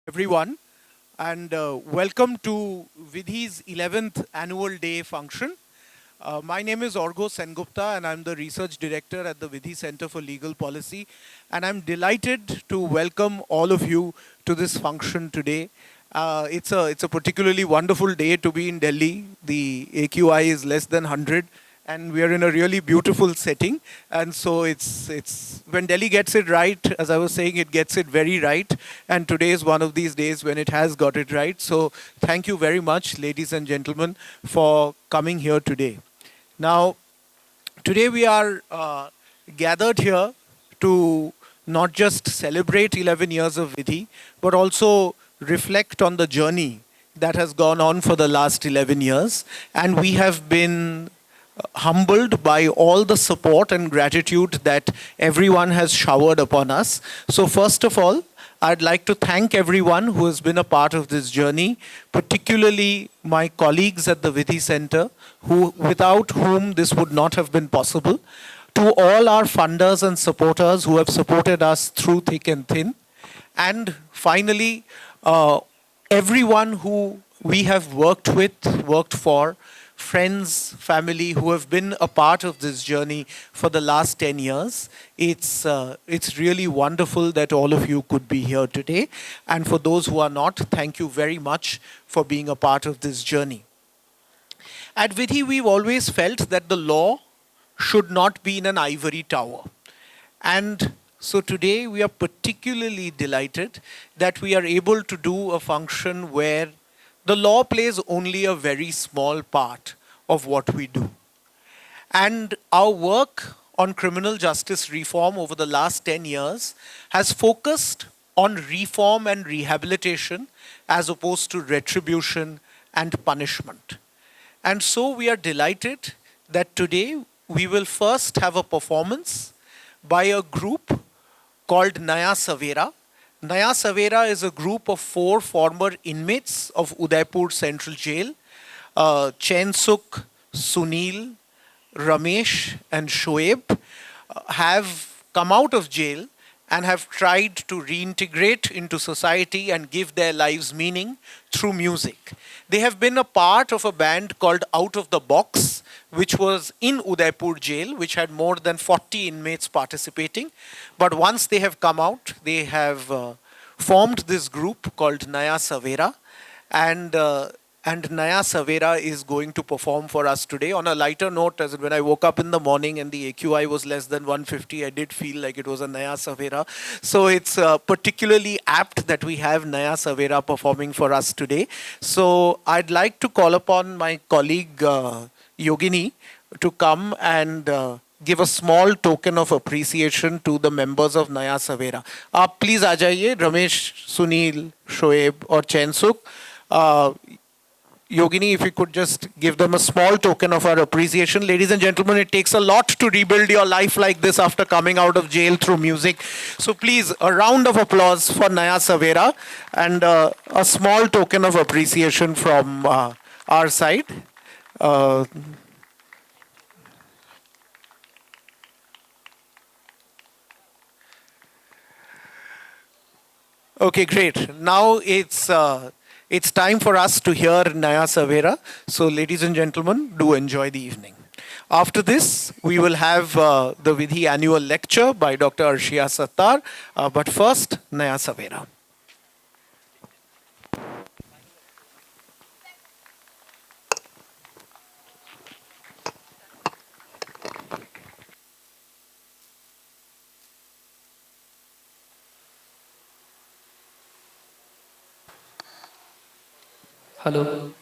everyone, and welcome to Vidhi's 11th annual day function. My name is Orgo Sengupta, and I'm the research director at the Vidhi Center for Legal Policy. And I'm delighted to welcome all of you to this function today. It's a particularly wonderful day to be in Delhi. The AQI is less than 100, and we are in a really beautiful setting. And so it's when Delhi gets it right, as I was saying, it gets it very right. And today is one of these days when it has got it right. So thank you very much, ladies and gentlemen, for coming here today. Now, today we are gathered here to not just celebrate 11 years of Vidhi, but also reflect on the journey that has gone on for the last 11 years. And we have been humbled by all the support and gratitude that everyone has showered upon us. So, first of all, I'd like to thank everyone who has been a part of this journey, particularly my colleagues at the Vidhi Center, without whom this would not have been possible. To all our funders and supporters who have supported us through thick and thin. And finally, everyone who we have worked with, worked for, friends, family who have been a part of this journey for the last 10 years. It's really wonderful that all of you could be here today. And for those who are not, thank you very much for being a part of this journey. At Vidhi, we've always felt that the law should not be in an ivory tower. And so today we are particularly delighted that we are able to do a function where the law plays only a very small part of what we do. And our work on criminal justice reform over the last 10 years has focused on reform and rehabilitation as opposed to retribution and punishment. And so we are delighted that today we will first have a performance by a group called Naya Savera. Naya Savera is a group of 4 former inmates of Udaipur Central Jail. Chensuk, Sunil, Ramesh and Shoaib have come out of jail and have tried to reintegrate into society and give their lives meaning through music. They have been a part of a band called Out of the Box, which was in Udaipur Jail, which had more than 40 inmates participating. But once they have come out, they have formed this group called Naya Savera. And Naya Savera is going to perform for us today. On a lighter note, as when I woke up in the morning and the AQI was less than 150, I did feel like it was a Naya Savera. So it's particularly apt that we have Naya Savera performing for us today. So I'd like to call upon my colleague Yogini to come and give a small token of appreciation to the members of Naya Savera. Please आ जाइए, Ramesh, Sunil, Shoaib or Chensuk. Yogini, if you could just give them a small token of our appreciation. Ladies and gentlemen, it takes a lot to rebuild your life like this after coming out of jail through music. So please, a round of applause for Naya Savera and a small token of appreciation from our side. Okay, great. Now it's time for us to hear Naya Savera. So, ladies and gentlemen, do enjoy the evening. After this, we will have the Vidhi annual lecture by Dr. Arshia Sattar. But first, Naya Savera. Hello.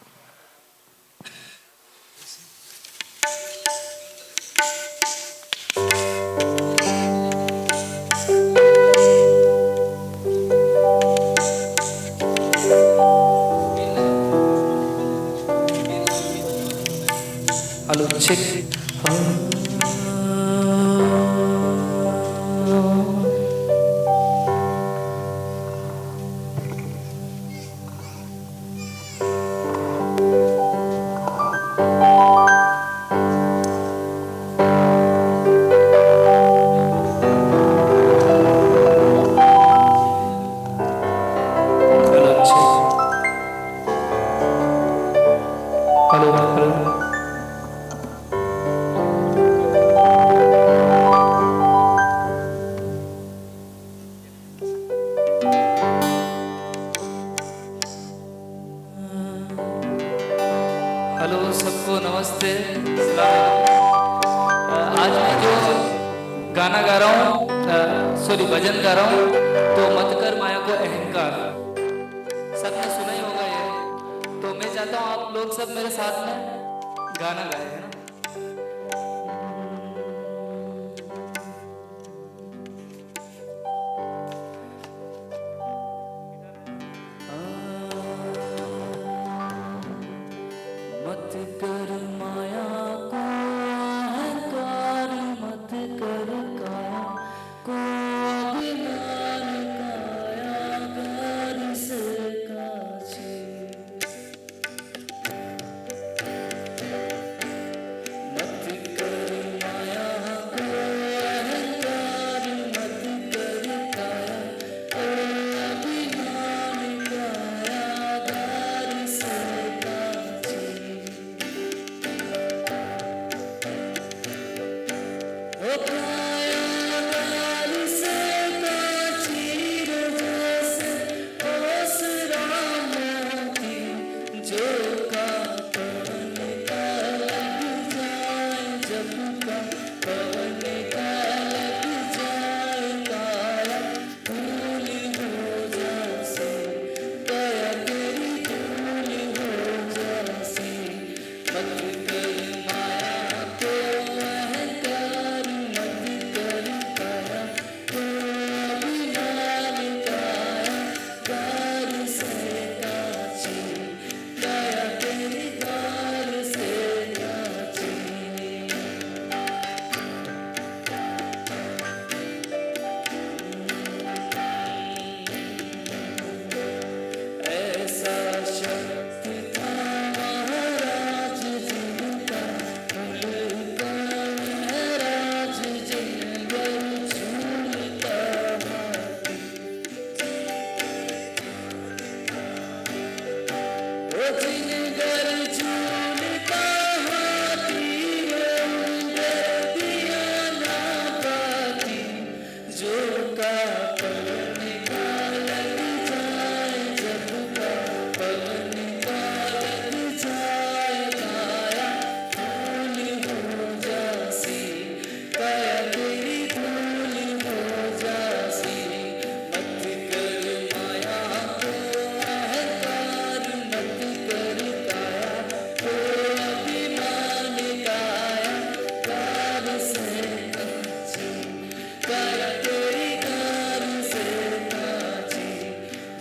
Hello, check. गाना गा रहा हूँ, sorry भजन गा रहा हूँ, तो मत कर माया को अहंकार। सबने सुना ही होगा ये, तो मैं चाहता हूँ आप लोग सब मेरे साथ में गाना गाए, है ना। मत कर माया को अहंकार, मत कर काया को अभिमान, काया घर से काछी। मत कर माया को अहंकार, मत कर काया को अभिमान, काया घर से काछी। ओ काया घर से काछी रे, जैसे ओस राम मोती, जो का पवन का लग जाए, जब का पवन का लग जाए, काया धूल हो जासी, काया तेरी धूल हो जासी। मत कर माया को अहंकार, मत कर काया को अभिमान, काया कार से काछी, काया तेरी कार से काछी। ऐसा शब्द था महाराज जिनका, उनका महाराज जिनगर झूलता हाथी। ओ जिनगर झूलता हाथी, वो उनकर दिया ना पाती, जो का पवन का लग जाए, जब का पवन का लग जाए, काया धूल हो जासी, काया तेरी धूल हो जासी। मत कर माया को अहंकार, मत कर काया को अभिमान, काया कार से काछी, काया तेरी कार से काछी।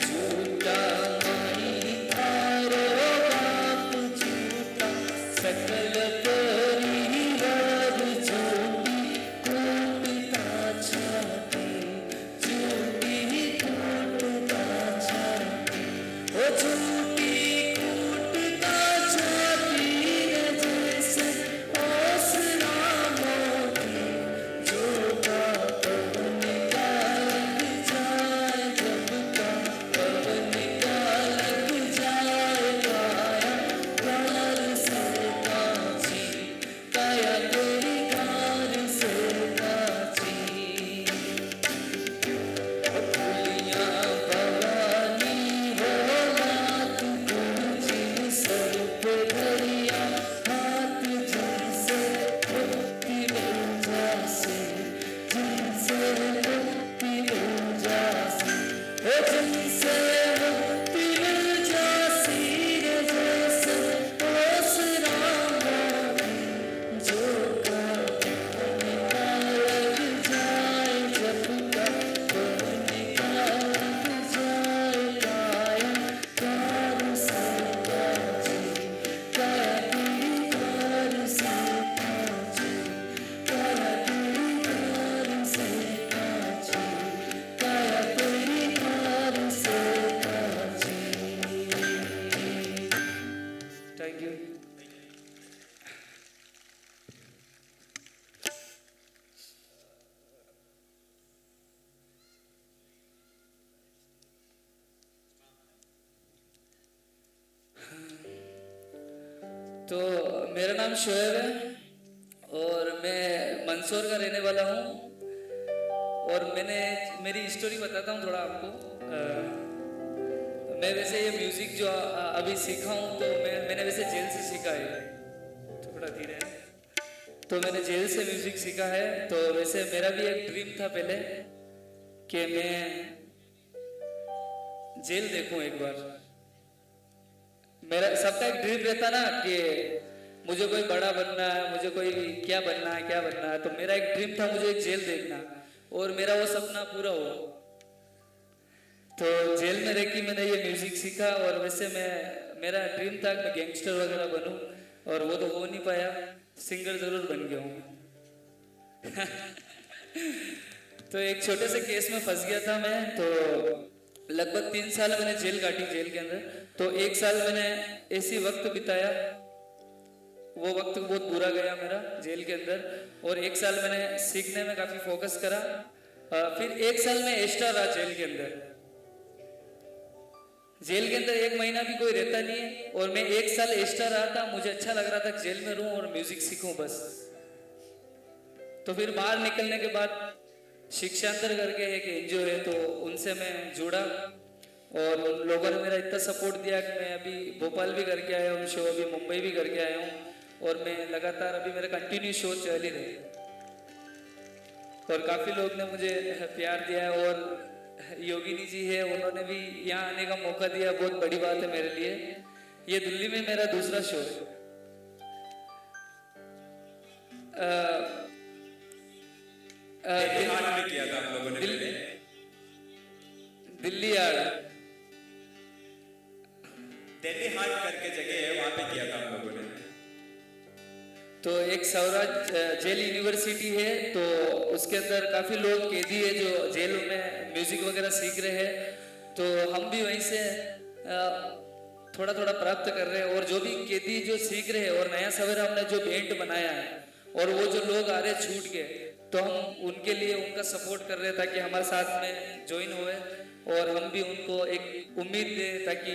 झूठा माही थारो बाप झूठा, सकल परिवार झूठी कूटता छाती, झूठी कूटता छाती। ओ झूठी कूटता छाती रे, जैसे ओस राम मोती, जो का पवन का लग जाए, जब का पवन का लग जाए, काया कार से काछी, काया तेरी कार से काछी। फूलियाँ भवानी हो नाथ, गुरुजी सर पे धरिया हाथ, जिनसे मुक्ति मिल जासी, जिनसे मुक्ति मिल जासी। ओ जिनसे मुक्ति मिल जासी रे, जैसे ओस राम मोती, जो का पवन का लग जाए, जब का पवन का लग जाए, काया कार से काछी, काया तेरी कार से काछी, काया तेरी कार से काछी, काया तेरी कार से काछी। Thank you. तो मेरा नाम शोएब है और मैं मंदसौर का रहने वाला हूँ। और मेरी स्टोरी बताता हूँ थोड़ा आपको। मैं वैसे ये म्यूज़िक जो अभी सीखा हूँ, तो मैंने वैसे जेल से सीखा है, थोड़ा धीरे है। तो मैंने जेल से म्यूजिक सीखा है। तो वैसे मेरा भी एक ड्रीम था पहले कि मैं जेल देखूं एक बार। मेरा सबका एक ड्रीम रहता ना कि मुझे कोई बड़ा बनना है, मुझे कोई क्या बनना है, क्या बनना है। तो मेरा एक ड्रीम था मुझे एक जेल देखना, और मेरा वो सपना पूरा हुआ। तो जेल में रह के मैंने ये म्यूजिक सीखा। और वैसे मेरा ड्रीम था कि मैं गैंगस्टर वगैरह बनूं, और वो तो हो नहीं पाया। सिंगर जरूर बन गया हूँ। तो एक छोटे से केस में फंस गया था मैं। तो लगभग 3 साल मैंने जेल काटी जेल के अंदर। तो 1 साल मैंने ऐसी वक्त बिताया, वो वक्त बहुत बुरा गया मेरा जेल के अंदर। और 1 साल मैंने सीखने में काफी फोकस करा। फिर 1 साल में एक्स्ट्रा रहा जेल के अंदर। जेल के अंदर 1 महीना भी कोई रहता नहीं है, और मैं 1 साल एक्स्ट्रा रहा था। मुझे अच्छा लग रहा था जेल में रहूं और म्यूजिक सीखूं बस। तो फिर बाहर निकलने के बाद शिक्षांतर करके एक एनजीओ है, तो उनसे मैं जुड़ा, और उन लोगों ने मेरा इतना सपोर्ट दिया कि मैं अभी भोपाल भी करके आया हूँ शो, अभी मुंबई भी करके आया हूँ, और मैं लगातार अभी मेरा कंटिन्यू शो चल ही रहे। और काफ़ी लोग ने मुझे प्यार दिया है, और योगिनी जी है, उन्होंने भी यहाँ आने का मौका दिया। बहुत बड़ी बात है मेरे लिए। ये दिल्ली में मेरा दूसरा शो है। दिल्ली हाट में किया था हम लोगों ने पहले। दिल्ली हाट, दिल्ली हाट करके जगह है, वहां पे किया था हम लोगों ने। तो एक सौराज जेल यूनिवर्सिटी है, तो उसके अंदर काफ़ी लोग कैदी है जो जेल में म्यूजिक वगैरह सीख रहे हैं। तो हम भी वहीं से थोड़ा थोड़ा प्राप्त कर रहे हैं। और जो भी कैदी जो सीख रहे हैं, और नया सवेरा हमने जो बैंड बनाया है, और वो जो लोग आ रहे छूट के, तो हम उनके लिए उनका सपोर्ट कर रहे हैं ताकि हमारे साथ में ज्वाइन हुए, और हम भी उनको एक उम्मीद दें ताकि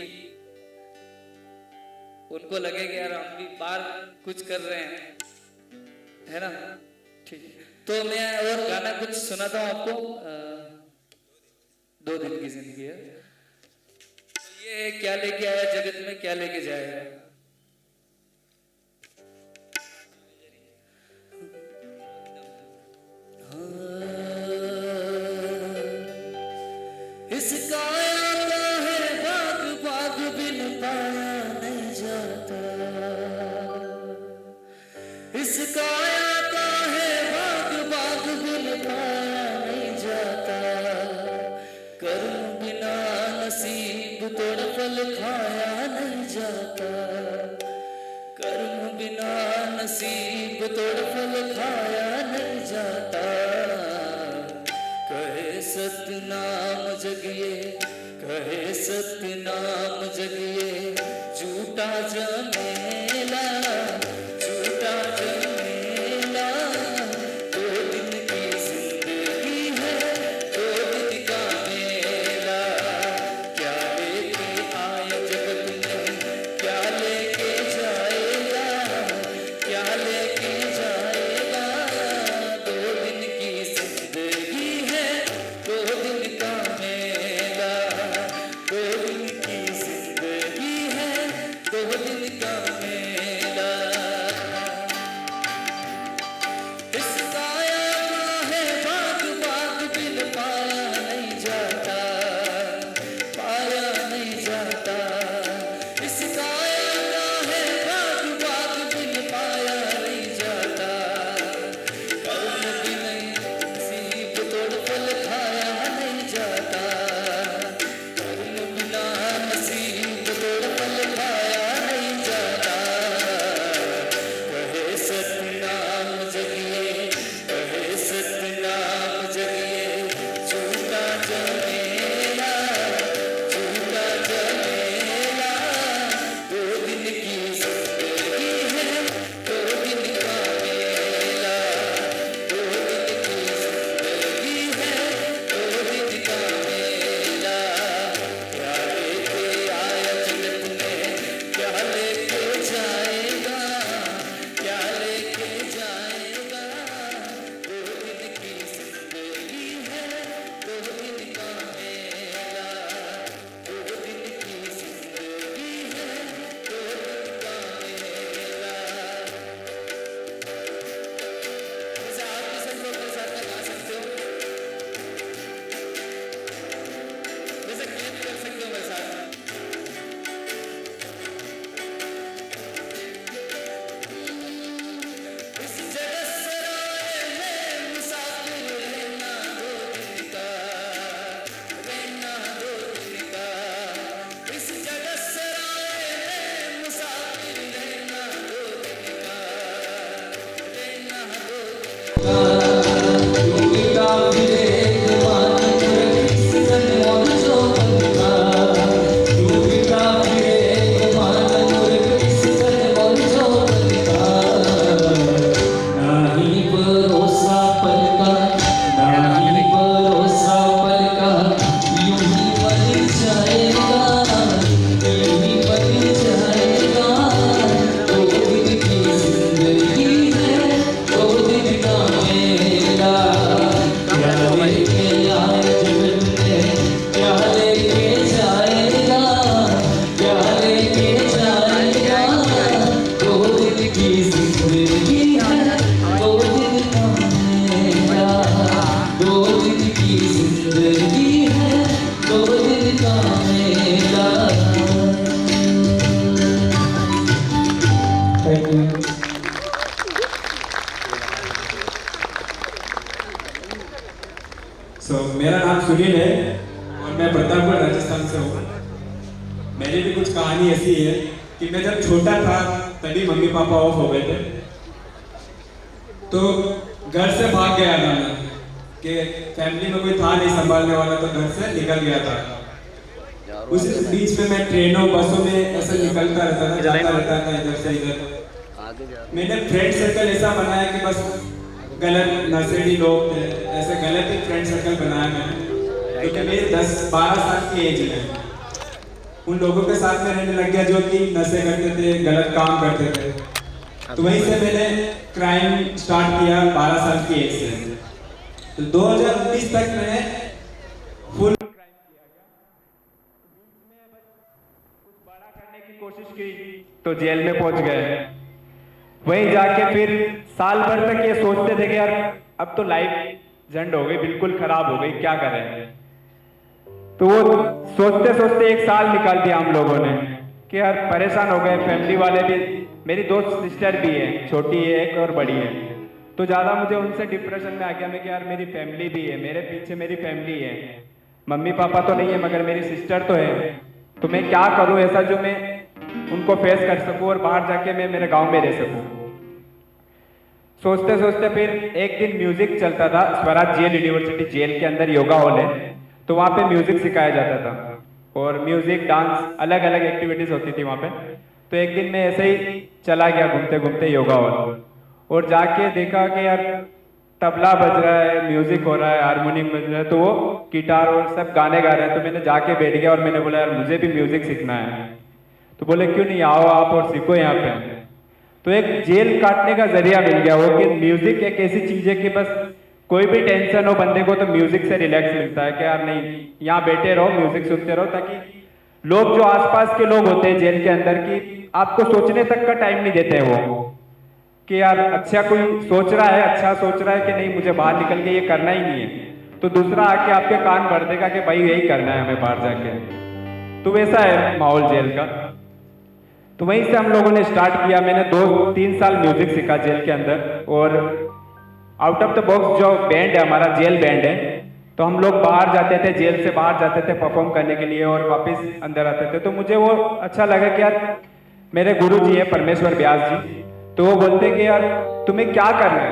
उनको लगे कि यार हम भी बाहर कुछ कर रहे हैं, है ना। ठीक है, तो मैं और गाना कुछ सुनाता हूँ आपको। 2 दिन की जिंदगी है। तो ये क्या लेके आया जगत में, क्या लेके जाएगा। इसका आता है बाग बाग बिन पाया नहीं जाता। इसका आता है बाग बाग बिन पाया नहीं जाता। कर्म बिना नसीब तोड़ फल खाया नहीं जाता। कर्म बिना नसीब तोड़ फल खाया नहीं जाता। कहे सतनाम जगिए, कहे सतनाम जगिए, झूठा जमेला, झूठा जमेला। 2 दिन की जिंदगी है, 2 दिन का मेला। क्या लेके आए जगत में, क्या लेके जाएगा, क्या लेके जाएगा। 2 दिन की जिंदगी है, 2 दिन का मेला। 2 दिन की जिंदगी है, 2 दिन का मेला। इसका आता है बाग बाग बिन पाया नहीं जाता, पाया नहीं जाता। इसका आता है बाग बाग बिन पाया नहीं जाता। कर्म बिन नसीब तोड़ फल खाया नहीं जाता। कर्म बिना नसीब तोड़ फल खाया नहीं जाता। कहे सतनाम जगिए, कहे सतनाम जगिए, झूठा जमेला, झूठा जमेला। 2 दिन की जिंदगी है, 2 दिन का मेला। 2 दिन की जिंदगी है, 2 दिन का मेला। क्या लेके आया जगत में, क्या लेके जाएगा, क्या लेके जाएगा। 2 दिन की जिंदगी है, 2 दिन का सुनील है और मैं प्रतापगढ़ राजस्थान से हूँ। मेरी भी कुछ कहानी ऐसी है कि मैं जब छोटा था तभी मम्मी पापा ऑफ हो गए थे, तो घर से भाग गया था मैं कि फैमिली में कोई था नहीं संभालने वाला, तो घर से निकल गया था। उस बीच में मैं ट्रेनों बसों में ऐसे निकलता रहता था, जाता रहता था इधर से इधर। मैंने फ्रेंड सर्कल ऐसा बनाया कि बस गलत नशेड़ी लोग थे, ऐसे गलत ही फ्रेंड सर्कल बनाया मैंने, क्योंकि मेरी 10-12 साल की एज में उन लोगों के साथ में रहने लग गया जो कि नशे करते थे, गलत काम करते थे। तो वहीं से मैंने क्राइम स्टार्ट किया 12 साल की एज से। तो 2019 तक मैंने फुल क्राइम किया गया। बीच में बस कुछ बड़ा करने की कोशिश की तो जेल में पहुंच गए। वहीं जाके फिर साल भर तक ये सोचते थे कि यार अब तो लाइफ झंड हो गई, बिल्कुल खराब हो गई, क्या करें। तो वो सोचते सोचते एक साल निकाल दिया हम लोगों ने कि यार परेशान हो गए। फैमिली वाले भी, मेरी 2 सिस्टर भी है, छोटी है एक और बड़ी है, तो ज़्यादा मुझे उनसे डिप्रेशन में आ गया मैं कि यार मेरी फैमिली भी है, मेरे पीछे मेरी फैमिली है, मम्मी पापा तो नहीं है मगर मेरी सिस्टर तो है, तो मैं क्या करूं ऐसा जो मैं उनको फेस कर सकूं और बाहर जाके मैं मेरे गांव में रह सकूं। सोचते सोचते फिर एक दिन म्यूजिक चलता था, स्वराज जेल यूनिवर्सिटी जेल के अंदर योगा हॉल है, तो वहाँ पे म्यूजिक सिखाया जाता था और म्यूजिक डांस अलग अलग एक्टिविटीज होती थी वहाँ पे। तो एक दिन मैं ऐसे ही चला गया घूमते घूमते योगा हॉल और जाके देखा कि यार तबला बज रहा है, म्यूजिक हो रहा है, हारमोनियम बज रहा है, तो वो गिटार और सब गाने गा रहे हैं। तो मैंने जाके बैठ गया और मैंने बोला यार मुझे भी म्यूजिक सीखना है। तो बोले क्यों नहीं, आओ आप और सीखो यहाँ पे। तो एक जेल काटने का जरिया मिल गया वो कि म्यूजिक एक ऐसी चीज है कि बस कोई भी टेंशन हो बंदे को तो म्यूजिक से रिलैक्स मिलता है कि यार नहीं यहाँ बैठे रहो, म्यूजिक सुनते रहो, ताकि लोग जो आसपास के लोग होते हैं जेल के अंदर की आपको सोचने तक का टाइम नहीं देते हैं वो कि यार अच्छा कोई सोच रहा है, अच्छा सोच रहा है कि नहीं मुझे बाहर निकल के ये करना ही नहीं है, तो दूसरा आके आपके कान भर देगा कि भाई यही करना है हमें बाहर जाके। तो वैसा है माहौल जेल का। तो वहीं से हम लोगों ने स्टार्ट किया। मैंने 2-3 साल म्यूजिक सीखा जेल के अंदर और आउट ऑफ द बॉक्स जो बैंड है हमारा जेल बैंड है, तो हम लोग बाहर जाते थे, जेल से बाहर जाते थे परफॉर्म करने के लिए और वापस अंदर आते थे। तो मुझे वो अच्छा लगा कि यार मेरे गुरु जी है परमेश्वर व्यास जी, तो वो बोलते कि यार तुम्हें क्या करना है,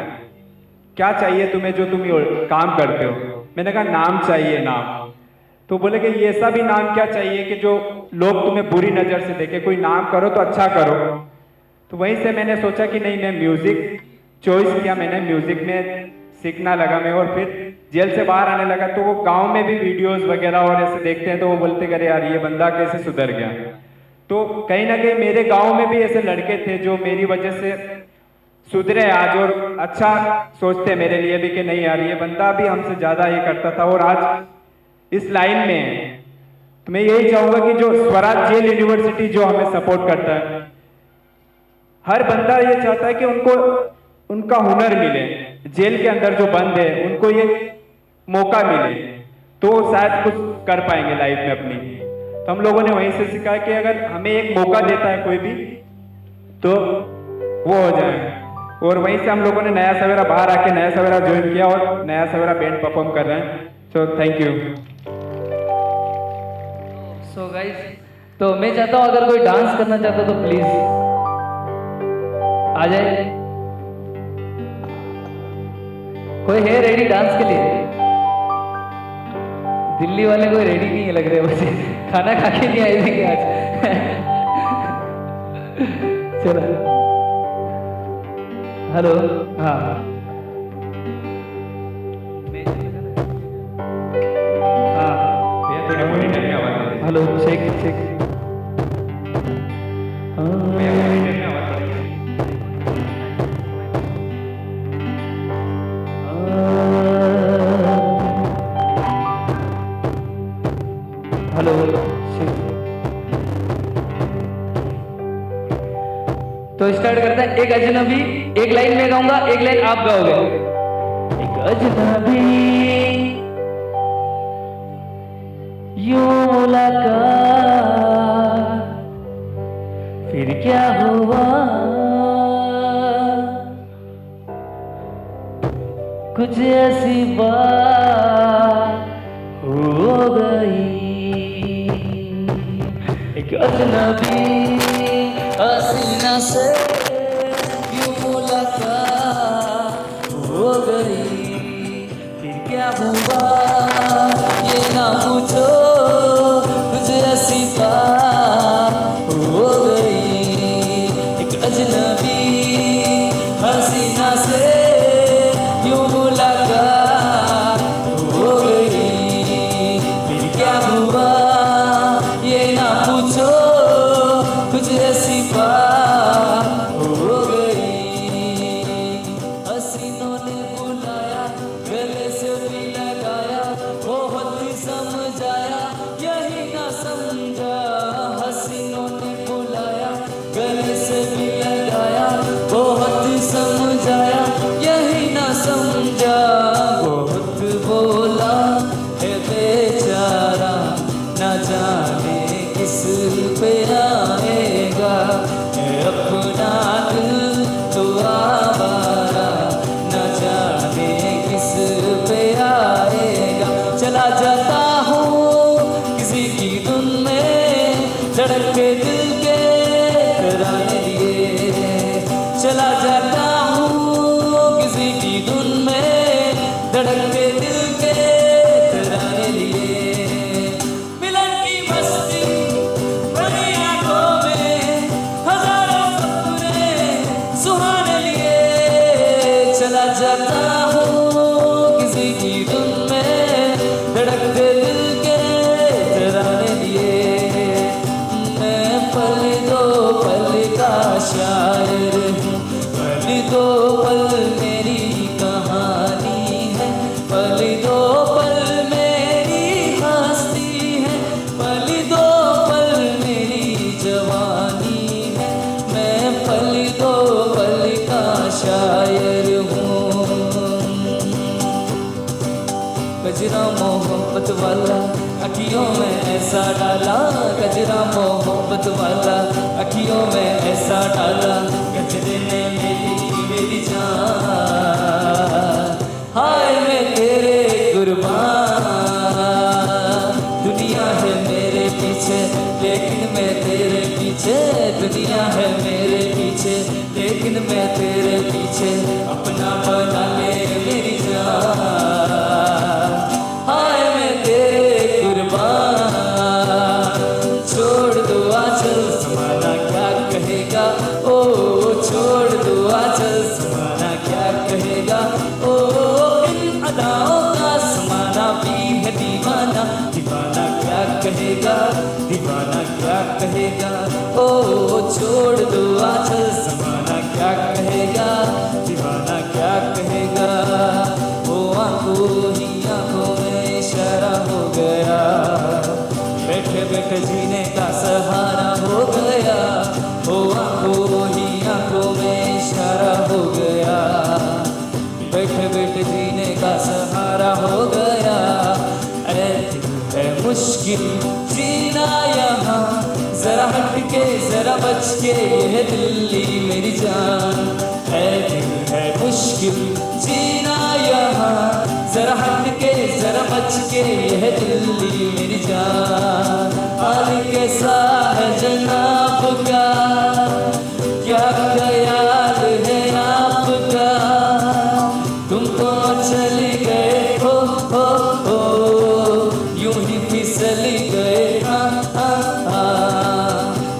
क्या चाहिए तुम्हें जो तुम काम करते हो। मैंने कहा नाम चाहिए, नाम। तो बोले कि ये ऐसा भी नाम क्या चाहिए कि जो लोग तुम्हें बुरी नजर से देखे, कोई नाम करो तो अच्छा करो। तो वहीं से मैंने सोचा कि नहीं मैं म्यूजिक चॉइस किया, मैंने म्यूजिक में सीखना लगा मैं और फिर जेल से बाहर आने लगा। तो वो गांव में भी वीडियोस वगैरह और ऐसे देखते हैं तो वो बोलते करे यार ये बंदा कैसे सुधर गया। तो कहीं ना कहीं मेरे गांव में भी ऐसे लड़के थे जो मेरी वजह से सुधरे आज और अच्छा सोचते मेरे लिए भी कि नहीं यार ये बंदा भी हमसे ज्यादा ये करता था और आज इस लाइन में है। तो मैं यही चाहूंगा कि जो स्वराज जेल यूनिवर्सिटी जो हमें सपोर्ट करता है, हर बंदा ये चाहता है कि उनको उनका हुनर मिले, जेल के अंदर जो बंद है उनको ये मौका मिले तो शायद कुछ कर पाएंगे लाइफ में अपनी। तो हम लोगों ने वहीं से सीखा कि अगर हमें एक मौका देता है कोई भी तो वो हो जाएगा। और वहीं से हम लोगों ने नया सवेरा बाहर आके नया सवेरा ज्वाइन किया और नया सवेरा बैंड परफॉर्म कर रहे हैं। So thank you. So guys, तो मैं चाहता हूँ अगर कोई डांस करना चाहता तो प्लीज आ जाए। कोई है रेडी डांस के लिए? दिल्ली वाले कोई रेडी नहीं है लग रहे मुझे, खाना खा के नहीं आए थे आज। चलो हेलो, हाँ हेलो शेख शेख, हेलो शेख। तो स्टार्ट करते हैं। एक अजनबी, एक लाइन में गाऊंगा, एक लाइन आप गाओगे। एक अजनबी यूं मुलाकात, फिर क्या हुआ, कुछ ऐसी बात हो गई। एक अजनबी हसीना से यूं मुलाकात हो गई। फिर क्या हुआ ये ना पूछो, मुझे ऐसी बात हो गई। एक अजनबी हसीना से यूं मुलाकात हो गई। फिर क्या हुआ ये ना पूछो, कुछ ऐसी बात हो गई। हसीनों ने बुलाया, गले से भी लगाया, बहुत ही समझाया, यही ना समझा। हसीनों ने बुलाया, गले से भी लगाया, बहुत ही समझाया, यही ना समझा। बहुत बोला है बेचारा, न जाने किस पे आएगा। है अपना दिल तो आवारा, न जाने किस पे आएगा। चला जाता हूँ किसी की धुन में, धड़क के दिल के कराने लिए। चला जाता हूँ किसी की धुन में, धड़क के दिल के कराने लिए। मिलन की मस्ती भरी आंखों में, हजारों सपने सुहाने लिए। चला जाता हूँ किसी की धुन में, धड़कते दिल के कराने लिए। मैं पल दो पल का शायर हूँ, पल दो पल मेरी कहानी है। पल दो पल मेरी हस्ती है, पल दो पल मेरी जवानी है। मैं पल दो पल का शायर हूँ। गजरा मोहब्बत वाला अखियों में ऐसा डाला, गजरा मोहब्बत वाला अखियों में ऐसा डाला। गजरे ने मेरी जान, हाय मैं तेरे कुर्बान। दुनिया है मेरे पीछे लेकिन मैं तेरे पीछे, दुनिया है मेरे पीछे लेकिन मैं तेरे पीछे। अपना बना ले मेरी जान, हाय मैं तेरे कुर्बान। छोड़ दो आंचल समाना क्या कहेगा, ओ छोड़ दो आंचल समाना क्या कहेगा। ओ इन अदाओं का समाना भी है दीवाना, दीवाना क्या कहेगा, दीवाना क्या कहेगा। ओ छोड़ दो आंचल समाना क्या कहेगा, दीवाना क्या कहेगा। ओ आंखों ही आंखों में इशारा हो गया, बैठे बैठे जीने का सहारा हो गया। ओ आंखों ही आंखों में इशारा हो गया, बैठे बैठे जीने का सहारा हो गया। ऐ दिल है मुश्किल जीना यहाँ, जरा हट के जरा बच के ये दिल्ली मेरी जान। ऐ दिल है मुश्किल जीना यहाँ, जरा हट के जरा बच के यह दिल्ली मेरी जान। हाल कैसा है जनाब का, क्या ख्याल है आपका। तुम तो चले गए हो यूं ही फिसल गए।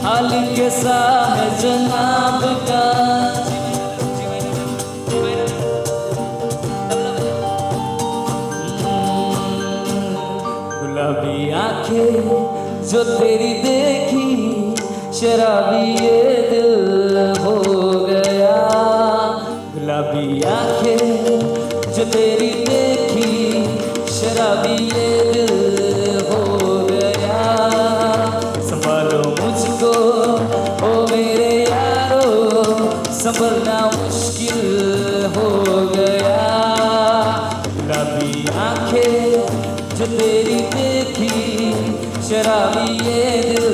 हाल कैसा है जनाब का। गुलाबी आंखें जो तेरी देखी, शराबी ये दिल हो गया। गुलाबी आंखें जो तेरी देखी, शराबी ये दिल हो गया। संभालो मुझको ओ मेरे यारो, संभलना मुश्किल हो गया। गुलाबी आंखें जो तेरी देखी, शराबी ये दिल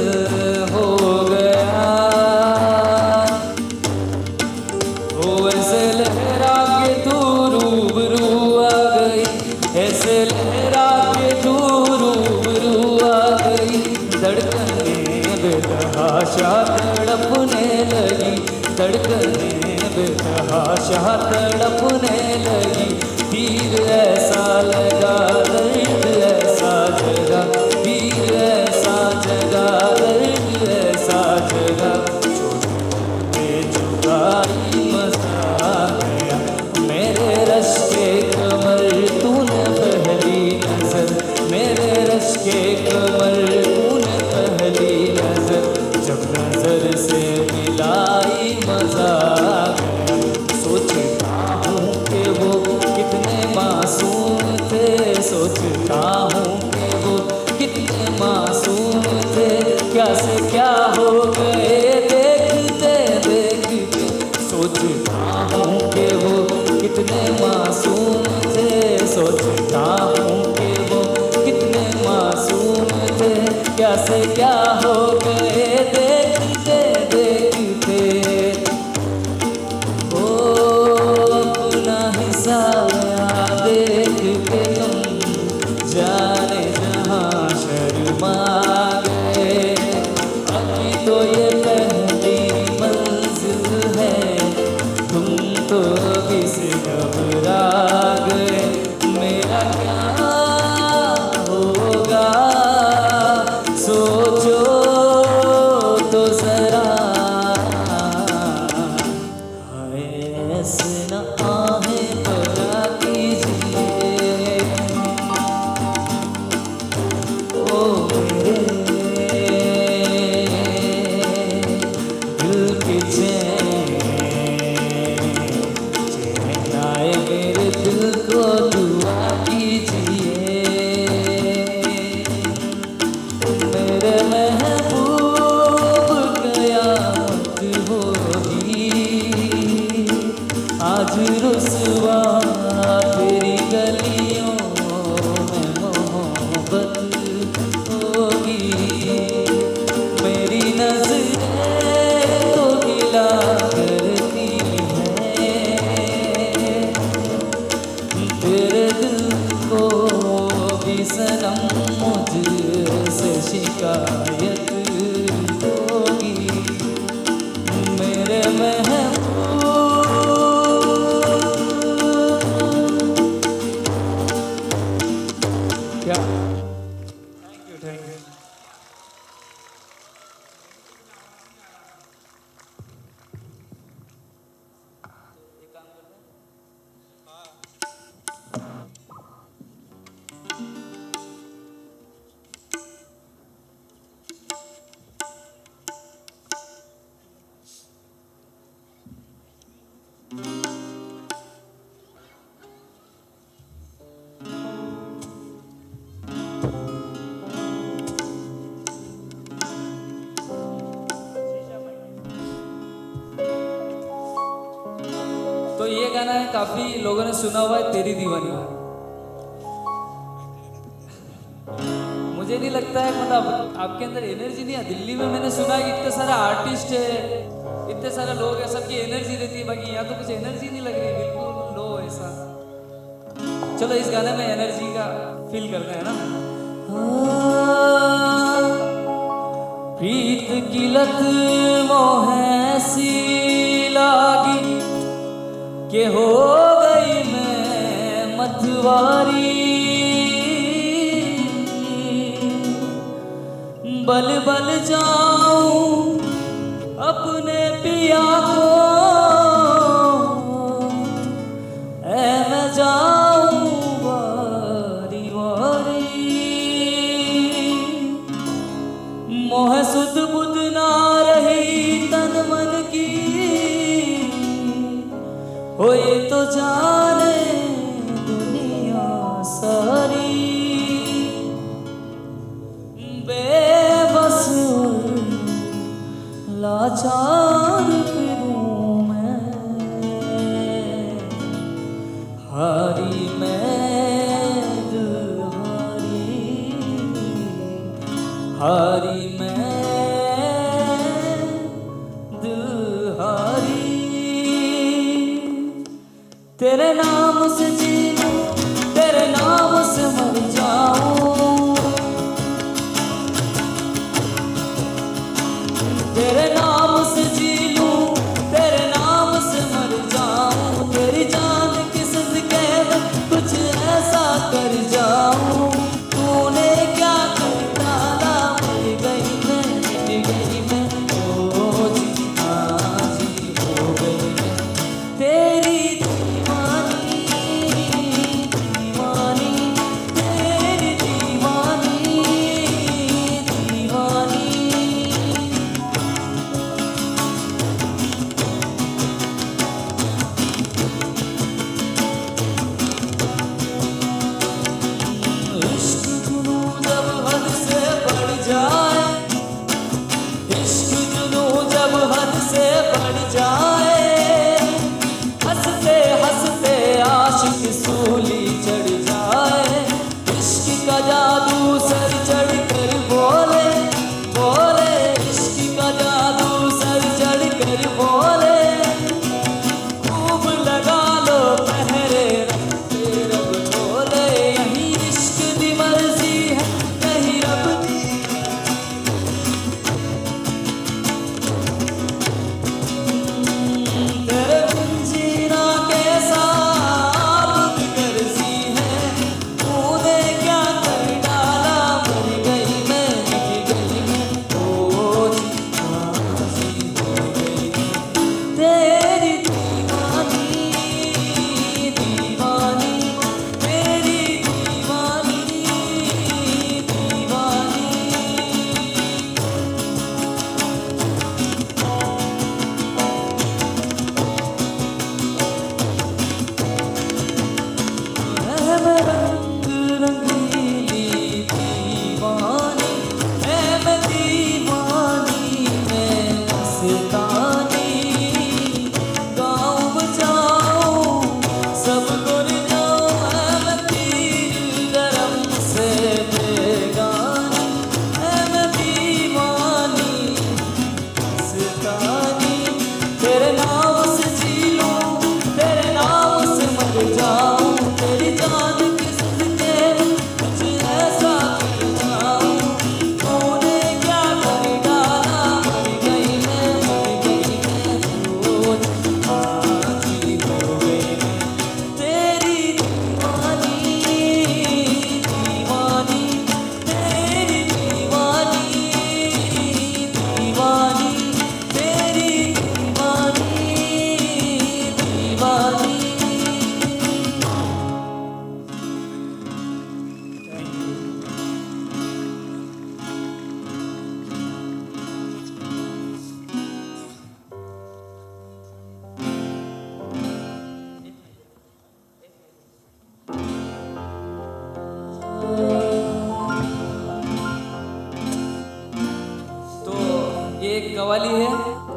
हो गया। ओ ऐसे लहरा के तू रूबरू आ गई, ऐसे लहरा के तू रूबरू धड़कने बेतहाशा तड़पने लगी, तीर ऐसा लगा दर्द ऐसा जगा, तीर ऐसा जगा दर्द ऐसा जगा, छोटे चुकाई मजा आ गया मेरे रश के कमर तूने पहली नजर, मेरे रश के कमर तूने पहली नजर, जब नजर से मिलाई मजा आ गया, सोचता हूँ कि वो कितने मासूम थे, सोचता हूँ कि वो कितने मासूम थे, क्या से क्या हो गए देखते देखते, सोचता हूँ कि वो कितने मासूम थे, सोचता हूँ कि वो कितने मासूम थे, क्या से क्या हो गए देखते देखते, ओ अपना हिसाब देख के तुम जाने जहाँ शर्मा गए, अभी तो ये पहली मंजिल है, तुम तो अभी से घबरा गए, मेरा क्या होगा सोचो तो जरा, हाय ऐसे न आहें भरा कीजिए, ओ मेरे दिल के चैन आए, मेरे दिल को दुआ कीजिए, मेरे महबूब कयामत होगी, आज रुसवा तेरी गलियों में मोहब्बत होगी, मेरी नजरें तो गिला करती हैं, तेरे दिल को भी सनम मुझसे शिकायत होगी, मेरे महबूब क्या थैंक यू। तो ये गाना है, काफी लोगों ने सुना हुआ है, तेरी दीवानी। मुझे नहीं लगता है, मतलब आपके अंदर एनर्जी नहीं है। दिल्ली में मैंने सुना है कि इतने सारे आर्टिस्ट है, इतने सारे लोग हैं, सबकी एनर्जी रहती है, बाकी यहाँ तो कुछ एनर्जी नहीं लग रही, बिल्कुल लो ऐसा। चलो इस गाने में एनर्जी का फील करते हैं ना। प्रीत की लत मोह ऐसी लागी के हो गई मैं मतवारी, बल बल जाऊं अपने पिया को, ऐ मैं जाऊं वारी वारी, मोह सुध बुध ना रही तन मन की, हो ये तो जाने दुनिया सारी, बेबस लाचार फिरूं मैं, हारी मैं दिल हारी मैं दिल हारी, तेरे नाम से जी लूं, तेरे नाम से मर जाऊं, तेरे नाम से जी लूं, तेरे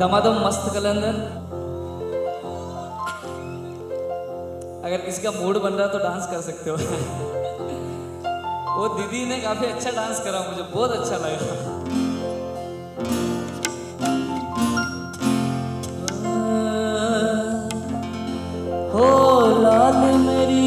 दमादम मस्त कलंदर। अगर किसी का मूड बन रहा है तो डांस कर सकते हो। वो दीदी ने काफी अच्छा डांस करा, मुझे बहुत अच्छा लगा। हो लाल मेरी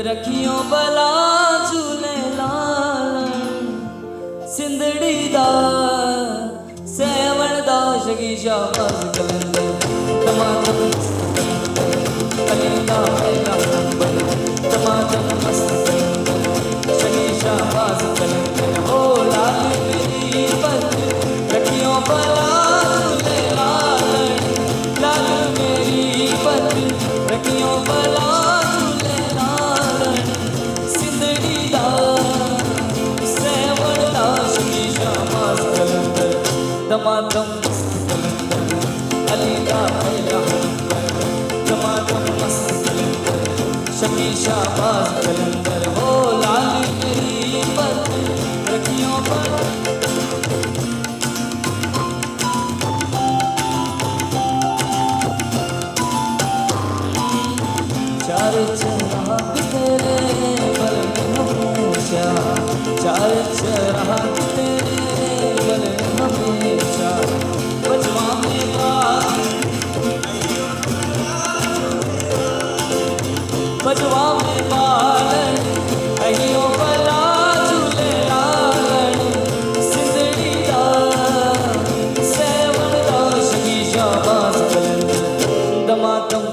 रखियो बला झूले लाल सिंधड़ी दा सेवण दा शगी शाबाश कलंदर टमाटर कलिंदा मेरा नंबर टमाटर मस्त कलंदर शगी शाबाश कलंदर। हो लाल मेरी पत रखियो बला झूले लाल लाल मेरी पत रखियो बला टमाटम मस्त कलंदर अलीदा मेरा नंबर टमाटम मस्त कलंदर शकी शाबाश कलंदर। हो लाल मेरी पत रखियो पर चार चराग तेरे बल हमेशा चार चराग तेरे बल हमेशा बजवा में बाल बजवा में बाल अहियो बला झूले लाल सिंधड़ी दा सेवण दा शगी शाबाश कलंदर दमादम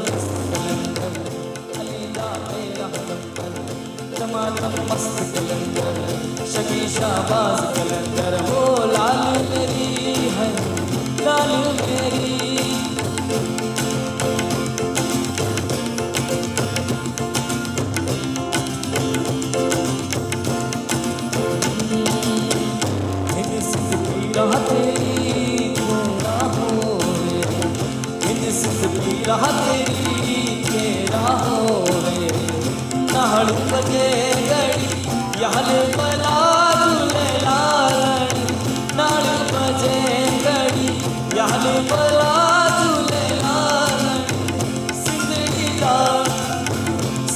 टमाटम मस्त कलंदर शगी शाबाश कलंदर। हो लाल मेरी है लाल मेरी हिंद सिंध पीरा तेरी तेरा हो हिंद सिंध पीरा तेरी तेरा हो नाड़ू बजे गड़ी याल बला झूले लाल नाड़ू बजे गड़ी याल बला झूले लाल सिंधड़ी दा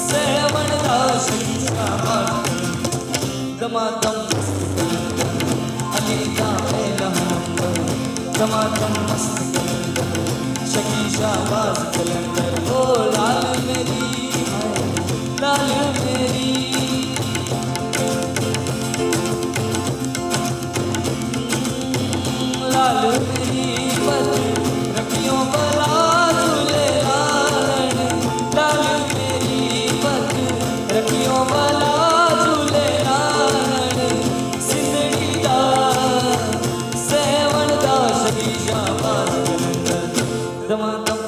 सेवण दा शगी शाबाश दमादम मस्त कलंदर अलीदा मेरा नंबर दमादम मस्त कलंदर शगी शाबाश कलंदर। हो लाल मेरी लाल मेरी लाल मेरी पत रखियो बला झूले लाल लाल मेरी पत रखियो बला झूले लाल सिंधड़ी दा सेवण दा शगी शाबाश कलंदर दमादम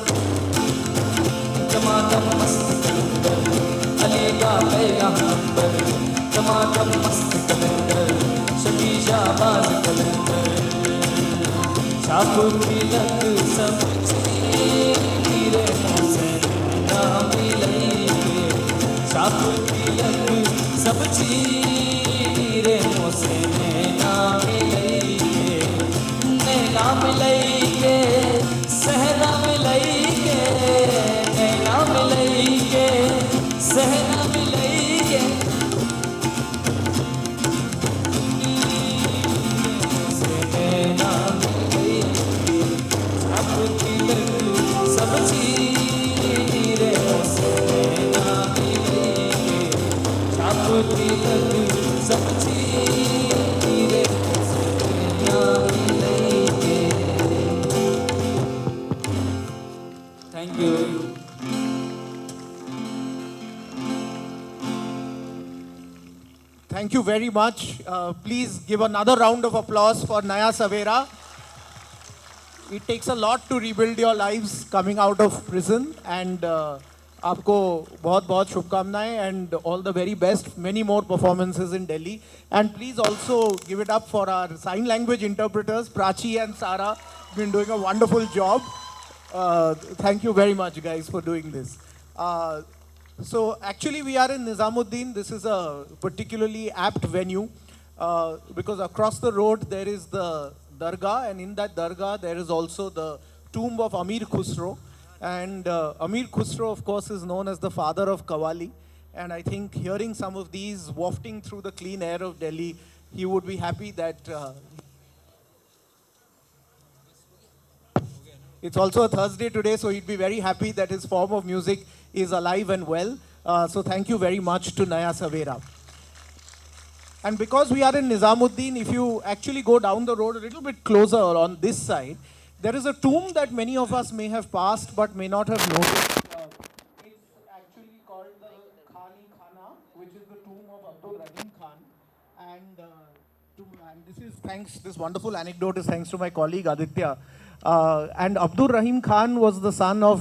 टमाटम मस्त कलंदर अलीदा मेरा नंबर टमाटम मस्त कलंदर शगी शाबाश कलंदर। छाप तिलक सब तेरे से ना मिलई छाप तिलक सब तेरे से ना मिलई नैना मिलई के सहना मिलई के नैना मिलई के सहना मिलई के सहना मिलई के छाप तिलक सब चीरे सहना मिलई के छाप तिलक सब चीरे सहना मिलई के। Thank you. Thank you very much. Please give another round of applause for Naya Savera. It takes a lot to rebuild your lives coming out of prison, and आपको बहुत बहुत शुभकामनाएं and all the very best. Many more performances in Delhi, and please also give it up for our sign language interpreters, Prachi and Sara. Been doing a wonderful job. Thank you very much, guys, for doing this. Uh, so actually, we are in Nizamuddin. This is a particularly apt venue because across the road there is the dargah, and in that dargah there is also the tomb of Amir Khusro. And Amir Khusro, of course, is known as the father of Qawwali. And I think hearing some of these wafting through the clean air of Delhi, he would be happy that it's also a Thursday today, so he'd be very happy that his form of music is alive and well. So thank you very much to Naya Savera. And because we are in Nizamuddin, if you actually go down the road a little bit closer on this side, there is a tomb that many of us may have passed but may not have noticed. It's actually called the Khani Khana, which is the tomb of Abdul Rahim Khan. And, and this is thanks, this wonderful anecdote is thanks to my colleague Aditya. And Abdul Rahim Khan was the son of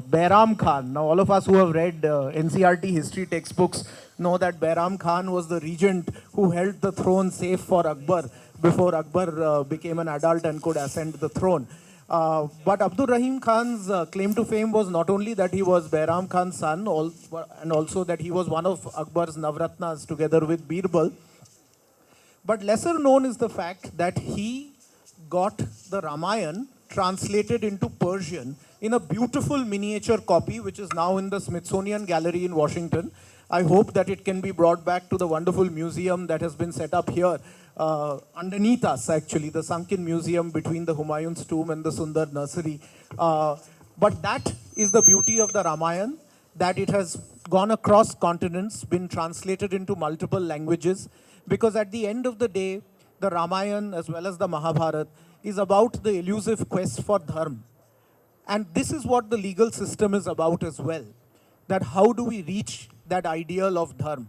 Bairam Khan. Now, all of us who have read NCRT history textbooks know that Bairam Khan was the regent who held the throne safe for Akbar before Akbar became an adult and could ascend the throne. But Abdul Rahim Khan's claim to fame was not only that he was Bairam Khan's son, and also that he was one of Akbar's Navratnas together with Birbal. But lesser known is the fact that he got the Ramayana translated into Persian in a beautiful miniature copy, which is now in the Smithsonian Gallery in Washington. I hope that it can be brought back to the wonderful museum that has been set up here underneath us, actually, the sunken museum between the Humayun's tomb and the Sunder Nursery. But that is the beauty of the Ramayana, that it has gone across continents, been translated into multiple languages, because at the end of the day, the Ramayana as well as the Mahabharata is about the elusive quest for Dharma. And this is what the legal system is about as well. That how do we reach that ideal of Dharma?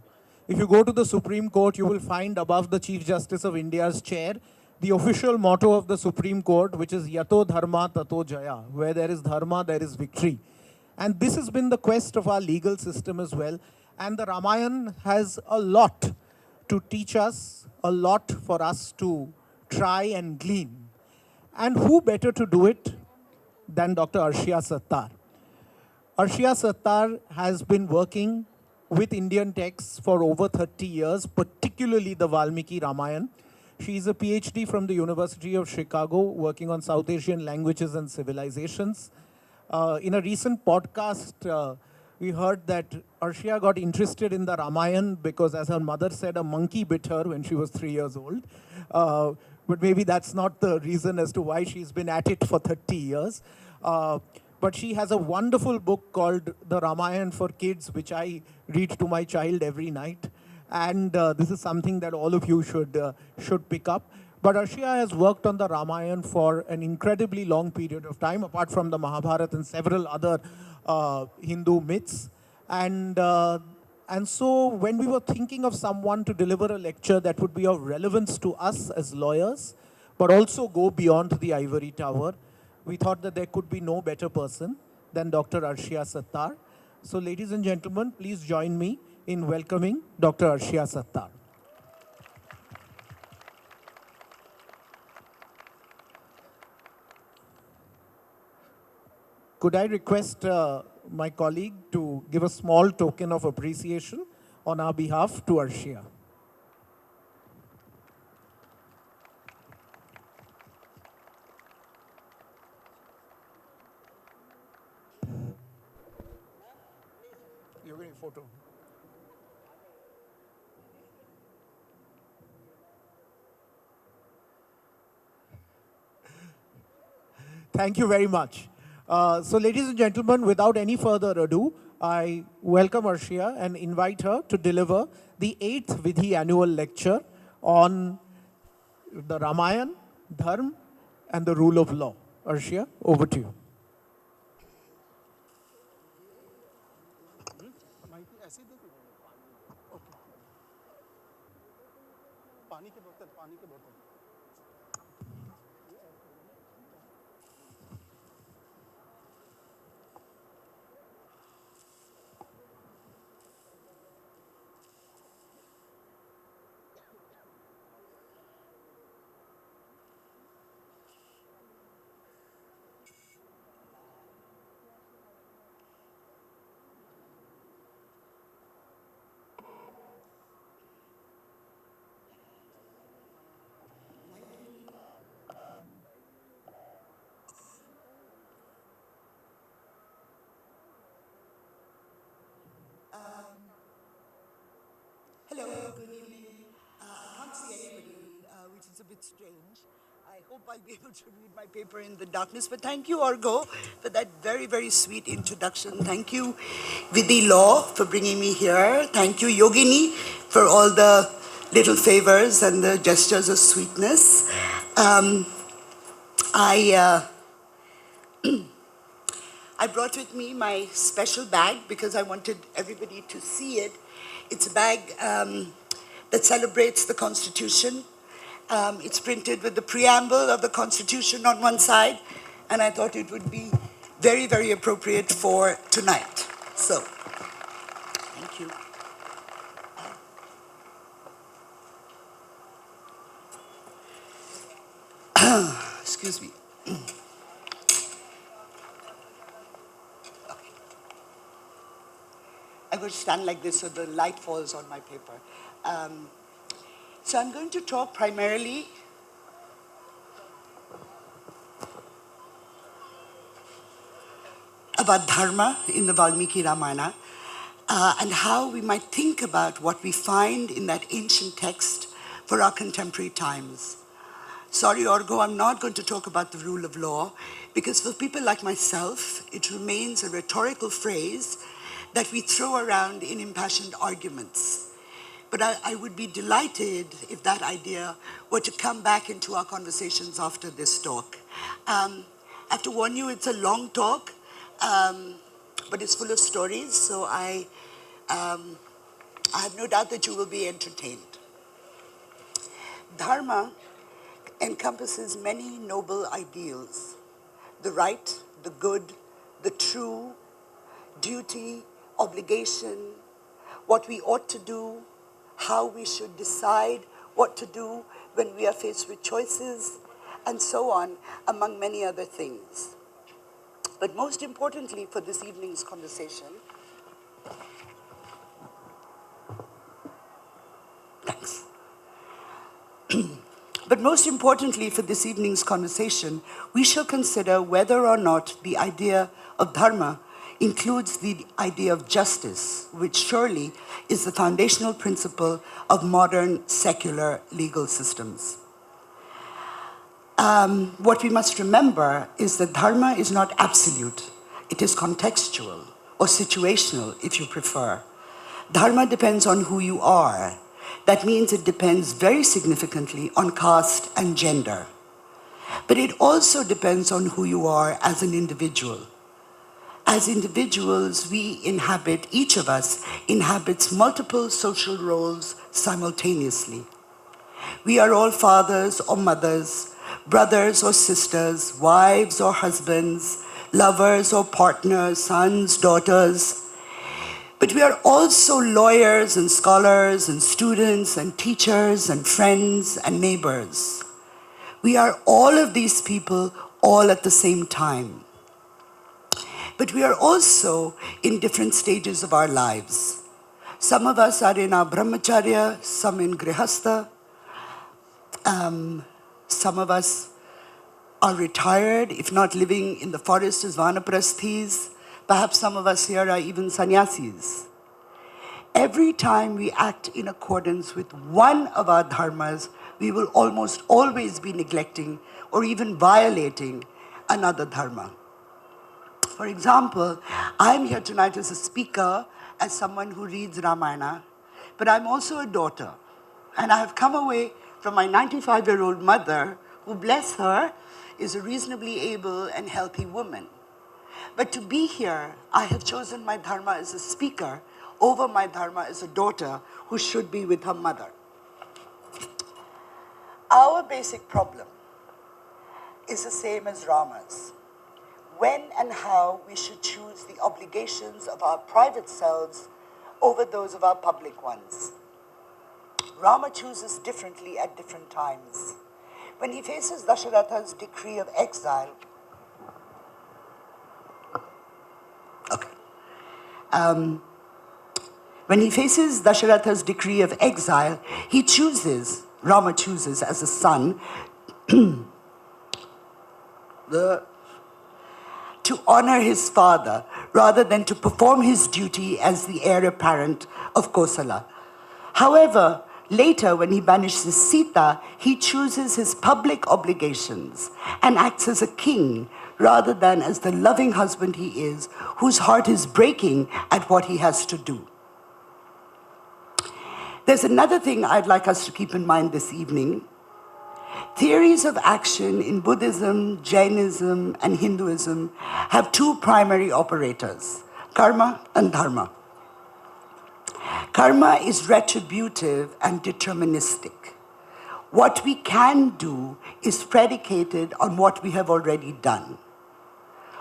If you go to the Supreme Court, you will find above the Chief Justice of India's chair, the official motto of the Supreme Court, which is Yato Dharma Tato Jaya. Where there is Dharma, there is victory. And this has been the quest of our legal system as well. And the Ramayana has a lot to teach us, a lot for us to try and glean. And who better to do it than Dr. Arshia Sattar? Arshia Sattar has been working with Indian texts for over 30 years, particularly the Valmiki Ramayana. She is a PhD from the University of Chicago, working on South Asian languages and civilizations. In a recent podcast, we heard that Arshia got interested in the Ramayana because, as her mother said, a monkey bit her when she was 3 years old. But maybe that's not the reason as to why she's been at it for 30 years. But she has a wonderful book called The Ramayana for Kids, which I read to my child every night. And this is something that all of you should pick up. But Arshia has worked on the Ramayana for an incredibly long period of time, apart from the Mahabharata and several other Hindu myths. And so when we were thinking of someone to deliver a lecture that would be of relevance to us as lawyers, but also go beyond the ivory tower, we thought that there could be no better person than Dr. Arshia Sattar. So ladies and gentlemen, please join me in welcoming Dr. Arshia Sattar. Could I request my colleague to give a small token of appreciation on our behalf to Arshia? You're getting a photo. Thank you very much. So ladies and gentlemen, without any further ado, I welcome Arshia and invite her to deliver the 8th Vidhi annual lecture on the Ramayana, Dharma, and the rule of law. Arshia, over to you. bit strange. I hope I'll be able to read my paper in the darkness. But thank you, Argo, for that very, very sweet introduction. Thank you, Vidhi Law, for bringing me here. Thank you, Yogini, for all the little favors and the gestures of sweetness. I brought with me my special bag because I wanted everybody to see it. It's a bag that celebrates the Constitution. It's printed with the preamble of the Constitution on one side, and I thought it would be very, very appropriate for tonight. So, thank you. Excuse me. I'm going to stand like this so the light falls on my paper. So I'm going to talk primarily about Dharma in the Valmiki Ramayana and how we might think about what we find in that ancient text for our contemporary times. Sorry, Orgo, I'm not going to talk about the rule of law because for people like myself, it remains a rhetorical phrase that we throw around in impassioned arguments. But I would be delighted if that idea were to come back into our conversations after this talk. I have to warn you, it's a long talk, but it's full of stories, so I have no doubt that you will be entertained. Dharma encompasses many noble ideals: the right, the good, the true, duty, obligation, what we ought to do, how we should decide what to do when we are faced with choices, and so on, among many other things. But most importantly for this evening's conversation, thanks. But most importantly for this evening's conversation, we shall consider whether or not the idea of dharma includes the idea of justice, which surely is the foundational principle of modern secular legal systems. What we must remember is that dharma is not absolute. It is contextual or situational, if you prefer. Dharma depends on who you are. That means it depends very significantly on caste and gender. But it also depends on who you are as an individual. As individuals, we inhabit, each of us inhabits multiple social roles simultaneously. We are all fathers or mothers, brothers or sisters, wives or husbands, lovers or partners, sons, daughters. But we are also lawyers and scholars and students and teachers and friends and neighbors. We are all of these people all at the same time. But we are also in different stages of our lives. Some of us are in our brahmacharya, some in grihastha. Some of us are retired, if not living in the forest as vanaprasthis. Perhaps some of us here are even sannyasis. Every time we act in accordance with one of our dharmas, we will almost always be neglecting or even violating another dharma. For example, I'm here tonight as a speaker, as someone who reads Ramayana, but I'm also a daughter. And I have come away from my 95-year-old mother, who, bless her, is a reasonably able and healthy woman. But to be here, I have chosen my dharma as a speaker over my dharma as a daughter who should be with her mother. Our basic problem is the same as Rama's. When and how we should choose the obligations of our private selves over those of our public ones. Rama chooses differently at different times. When he faces Dasharatha's decree of exile, when he faces Dasharatha's decree of exile, Rama chooses as a son, to honor his father rather than to perform his duty as the heir apparent of Kosala. However, Later, when he banishes Sita, he chooses his public obligations and acts as a king rather than as the loving husband he is, whose heart is breaking at what he has to do. There's another thing I'd like us to keep in mind this evening. Theories of action in Buddhism, Jainism, and Hinduism have two primary operators, karma and dharma. Karma is retributive and deterministic. What we can do is predicated on what we have already done.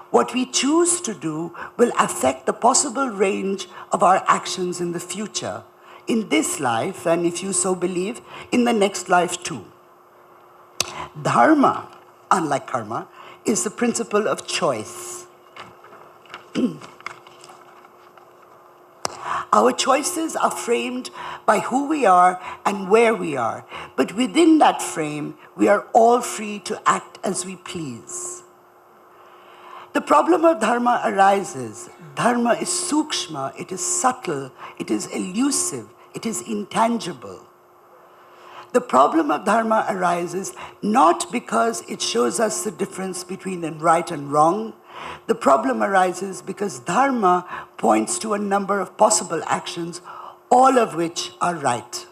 What we choose to do will affect the possible range of our actions in the future, in this life, and if you so believe, in the next life too. Dharma, unlike karma, is the principle of choice. Our choices are framed by who we are and where we are, but within that frame, we are all free to act as we please. The problem of dharma arises. Dharma is sukshma, it is subtle, it is elusive, it is intangible. The problem of dharma arises not because it shows us the difference between right and wrong. The problem arises because dharma points to a number of possible actions, all of which are right.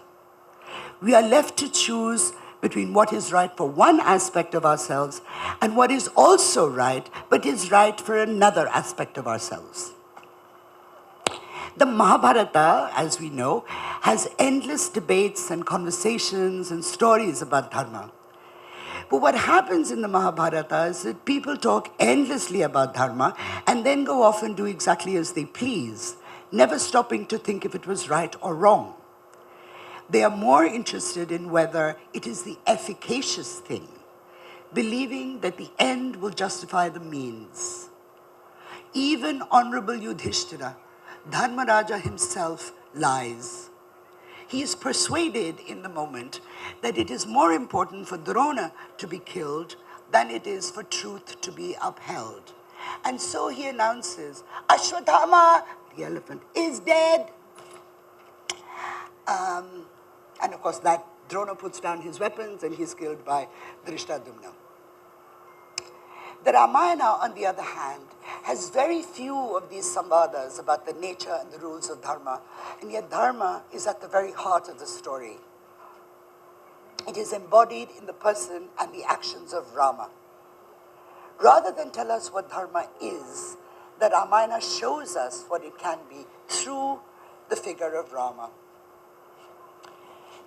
We are left to choose between what is right for one aspect of ourselves and what is also right, but is right for another aspect of ourselves. The Mahabharata, as we know, has endless debates and conversations and stories about dharma. But what happens in the Mahabharata is that people talk endlessly about dharma and then go off and do exactly as they please, never stopping to think if it was right or wrong. They are more interested in whether it is the efficacious thing, believing that the end will justify the means. Even Honorable Yudhishthira, Dharmaraja himself, lies. He is persuaded in the moment that it is more important for Drona to be killed than it is for truth to be upheld. And so he announces, Ashwatthama, the elephant, is dead. And of course that Drona puts down his weapons and he's killed by Drishtadumna. The Ramayana, on the other hand, has very few of these samvadas about the nature and the rules of dharma, and yet dharma is at the very heart of the story. It is embodied in the person and the actions of Rama. Rather than tell us what dharma is, the Ramayana shows us what it can be through the figure of Rama.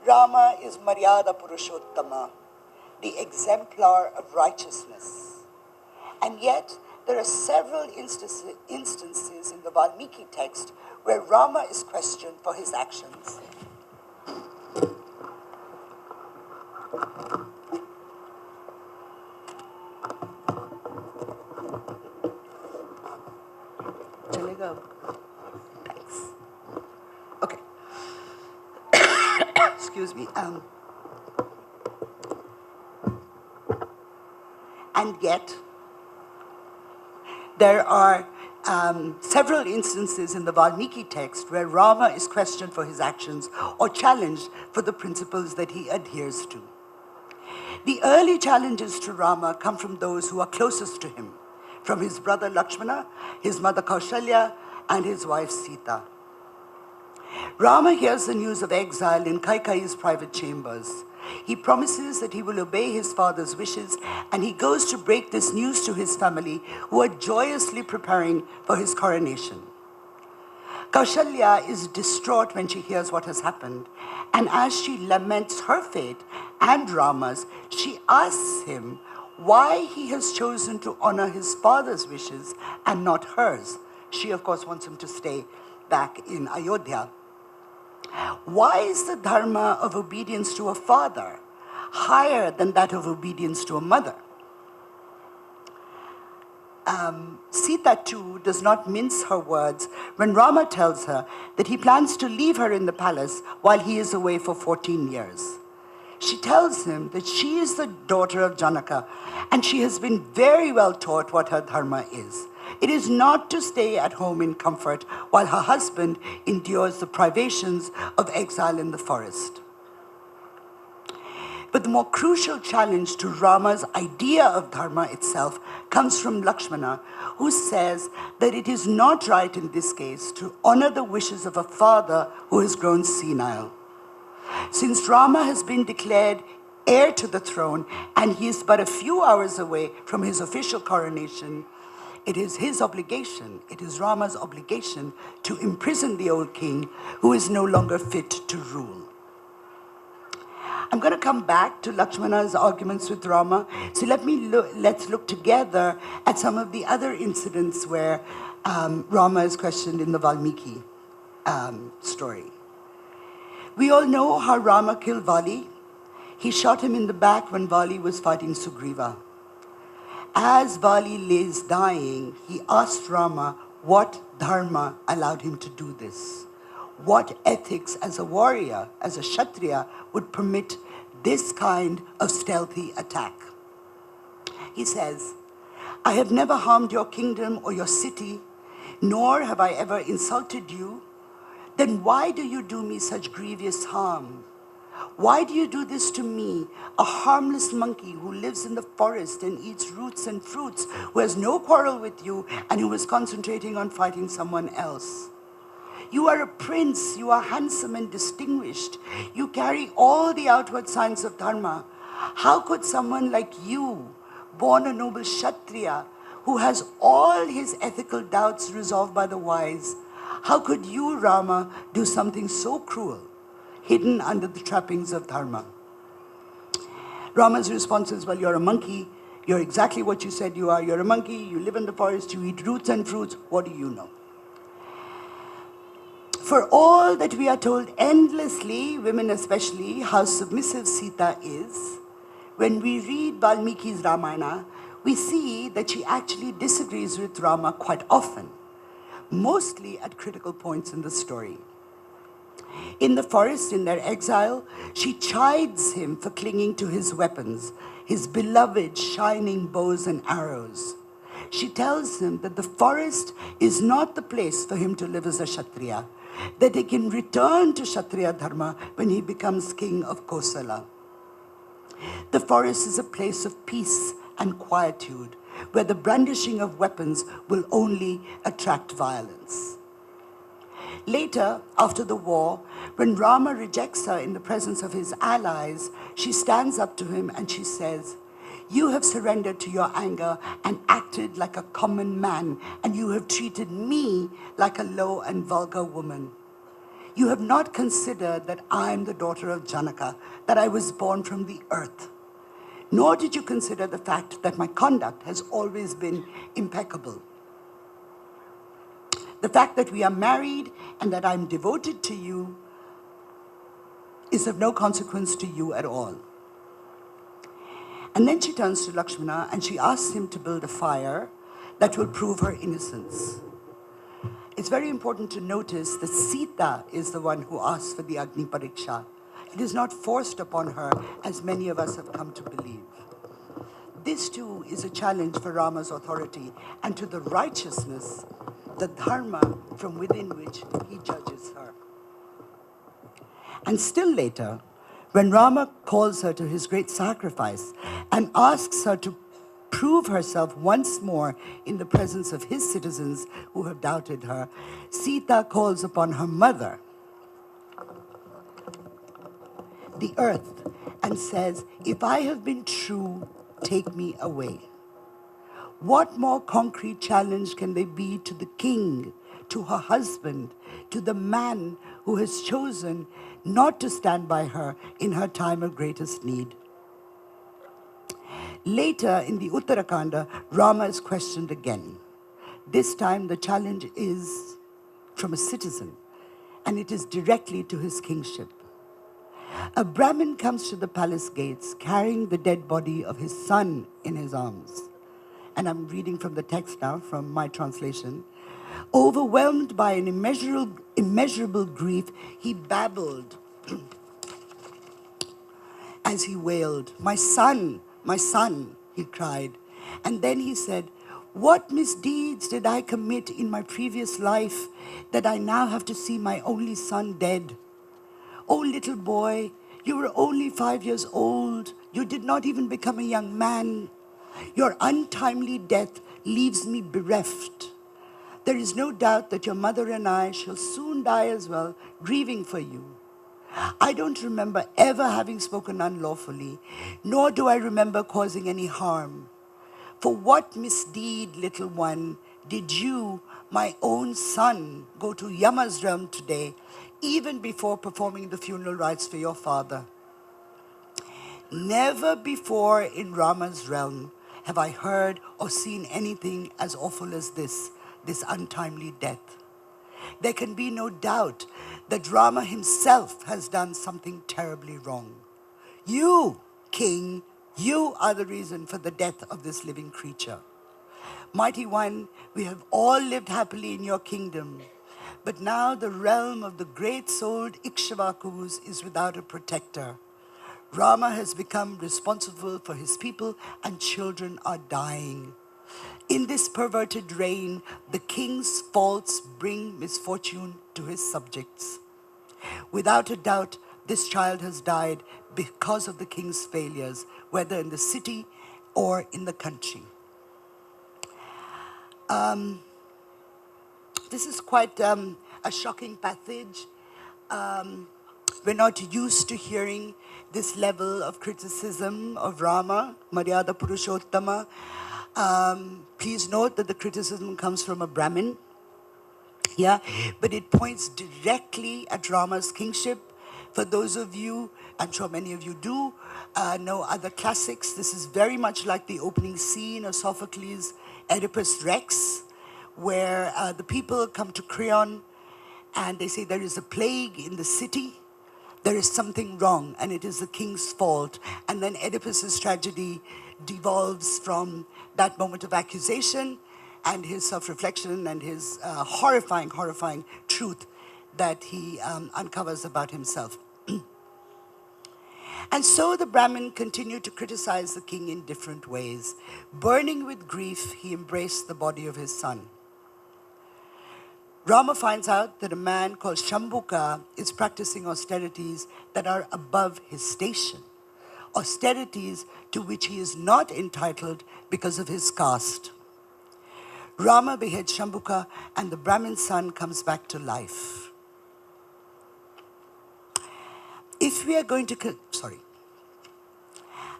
Rama is Maryada Purushottama, the exemplar of righteousness. And yet, there are several instances in the Valmiki text where Rama is questioned for his actions. Chalega. Thanks. Okay. Excuse me. And yet, there are several instances in the Valmiki text where Rama is questioned for his actions or challenged for the principles that he adheres to. The early challenges to Rama come from those who are closest to him, from his brother Lakshmana, his mother Kaushalya, and his wife Sita. Rama hears the news of exile in Kaikeyi's private chambers. He promises that he will obey his father's wishes, and he goes to break this news to his family, who are joyously preparing for his coronation. Kaushalya is distraught when she hears what has happened, and as she laments her fate and Rama's, she asks him why he has chosen to honor his father's wishes and not hers. She, of course, wants him to stay back in Ayodhya. Why is the dharma of obedience to a father higher than that of obedience to a mother? Sita too does not mince her words when Rama tells her that he plans to leave her in the palace while he is away for 14 years. She tells him that she is the daughter of Janaka and she has been very well taught what her dharma is. It is not to stay at home in comfort while her husband endures the privations of exile in the forest. But the more crucial challenge to Rama's idea of Dharma itself comes from Lakshmana, who says that it is not right in this case to honor the wishes of a father who has grown senile. Since Rama has been declared heir to the throne and he is but a few hours away from his official coronation, it is his obligation, it is Rama's obligation to imprison the old king who is no longer fit to rule. I'm going to come back to Lakshmana's arguments with Rama. So let's look together at some of the other incidents where Rama is questioned in the Valmiki story. We all know how Rama killed Vali. He shot him in the back when Vali was fighting Sugriva. As Vali lays dying, he asked Rama what dharma allowed him to do this. What ethics as a warrior, as a Kshatriya, would permit this kind of stealthy attack? He says, I have never harmed your kingdom or your city, nor have I ever insulted you. Then why do you do me such grievous harm? Why do you do this to me, a harmless monkey who lives in the forest and eats roots and fruits, who has no quarrel with you and who is concentrating on fighting someone else? You are a prince, you are handsome and distinguished. You carry all the outward signs of Dharma. How could someone like you, born a noble Kshatriya, who has all his ethical doubts resolved by the wise, how could you, Rama, do something so cruel, hidden under the trappings of Dharma? Rama's response is, well, you're a monkey. You're exactly what you said you are. You're a monkey, you live in the forest, you eat roots and fruits. What do you know? For all that we are told endlessly, women especially, how submissive Sita is, when we read Valmiki's Ramayana, we see that she actually disagrees with Rama quite often, mostly at critical points in the story. In the forest, in their exile, she chides him for clinging to his weapons, his beloved shining bows and arrows. She tells him that the forest is not the place for him to live as a Kshatriya, that he can return to Kshatriya Dharma when he becomes king of Kosala. The forest is a place of peace and quietude, where the brandishing of weapons will only attract violence. Later, after the war, when Rama rejects her in the presence of his allies, she stands up to him and she says, you have surrendered to your anger and acted like a common man, and you have treated me like a low and vulgar woman. You have not considered that I am the daughter of Janaka, that I was born from the earth. Nor did you consider the fact that my conduct has always been impeccable. The fact that we are married and that I'm devoted to you is of no consequence to you at all. And then she turns to Lakshmana and she asks him to build a fire that will prove her innocence. It's very important to notice that Sita is the one who asks for the Agni Pariksha. It is not forced upon her, as many of us have come to believe. This too is a challenge for Rama's authority and to the righteousness, the dharma from within which he judges her. And still later, when Rama calls her to his great sacrifice and asks her to prove herself once more in the presence of his citizens who have doubted her, Sita calls upon her mother, the earth, and says, if I have been true, take me away. What more concrete challenge can there be to the king, to her husband, to the man who has chosen not to stand by her in her time of greatest need? Later in the Uttarakanda, Rama is questioned again. This time the challenge is from a citizen, and it is directly to his kingship. A Brahmin comes to the palace gates carrying the dead body of his son in his arms. And I'm reading from the text now, from my translation. Overwhelmed by an immeasurable grief, he babbled as he wailed, my son, he cried. And then he said, what misdeeds did I commit in my previous life that I now have to see my only son dead? Oh, little boy, You were only 5 years old. You did not even become a young man. Your untimely death leaves me bereft. There is no doubt that your mother and I shall soon die as well, grieving for you. I don't remember ever having spoken unlawfully, nor do I remember causing any harm. For what misdeed, little one, did you, my own son, go to Yama's realm today, even before performing the funeral rites for your father? Never before in Rama's realm have I heard or seen anything as awful as this untimely death. There can be no doubt that Rama himself has done something terribly wrong. You, king, you are the reason for the death of this living creature. Mighty one, we have all lived happily in your kingdom, but now the realm of the great-souled Ikshvakus is without a protector. Rama has become responsible for his people and children are dying. In this perverted reign, the king's faults bring misfortune to his subjects. Without a doubt, this child has died because of the king's failures, whether in the city or in the country. This is quite a shocking passage. We're not used to hearing this level of criticism of Rama, Maryada Purushottama. Please note that the criticism comes from a Brahmin. Yeah, but it points directly at Rama's kingship. For those of you, I'm sure many of you do, know other classics. This is very much like the opening scene of Sophocles' Oedipus Rex, where the people come to Creon and they say there is a plague in the city. There is something wrong and it is the king's fault. And then Oedipus's tragedy devolves from that moment of accusation and his self-reflection and his horrifying truth that he uncovers about himself. And so the Brahmin continued to criticize the king in different ways. Burning with grief, he embraced the body of his son. Rama finds out that a man called Shambhuka is practicing austerities that are above his station, austerities to which he is not entitled because of his caste. Rama beheads Shambhuka and the Brahmin's son comes back to life. If we are going to,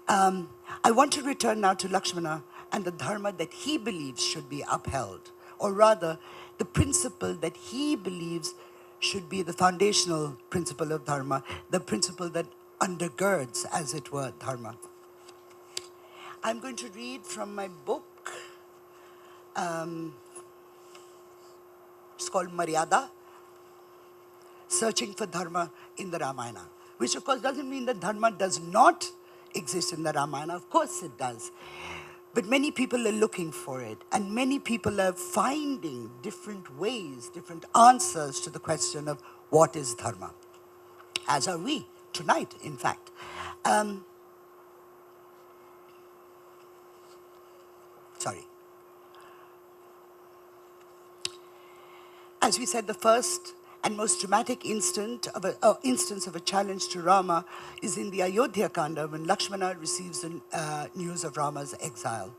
I want to return now to Lakshmana and the Dharma that he believes should be upheld, or rather, the principle that he believes should be the foundational principle of Dharma, the principle that undergirds, as it were, Dharma. I'm going to read from my book. It's called Maryada, Searching for Dharma in the Ramayana, which of course doesn't mean that Dharma does not exist in the Ramayana. Of course it does. But many people are looking for it, and many people are finding different ways, different answers to the question of what is Dharma. As are we tonight, in fact. As we said, the first and most dramatic instance of a challenge to Rama is in the Ayodhya Kanda when Lakshmana receives the news of Rama's exile.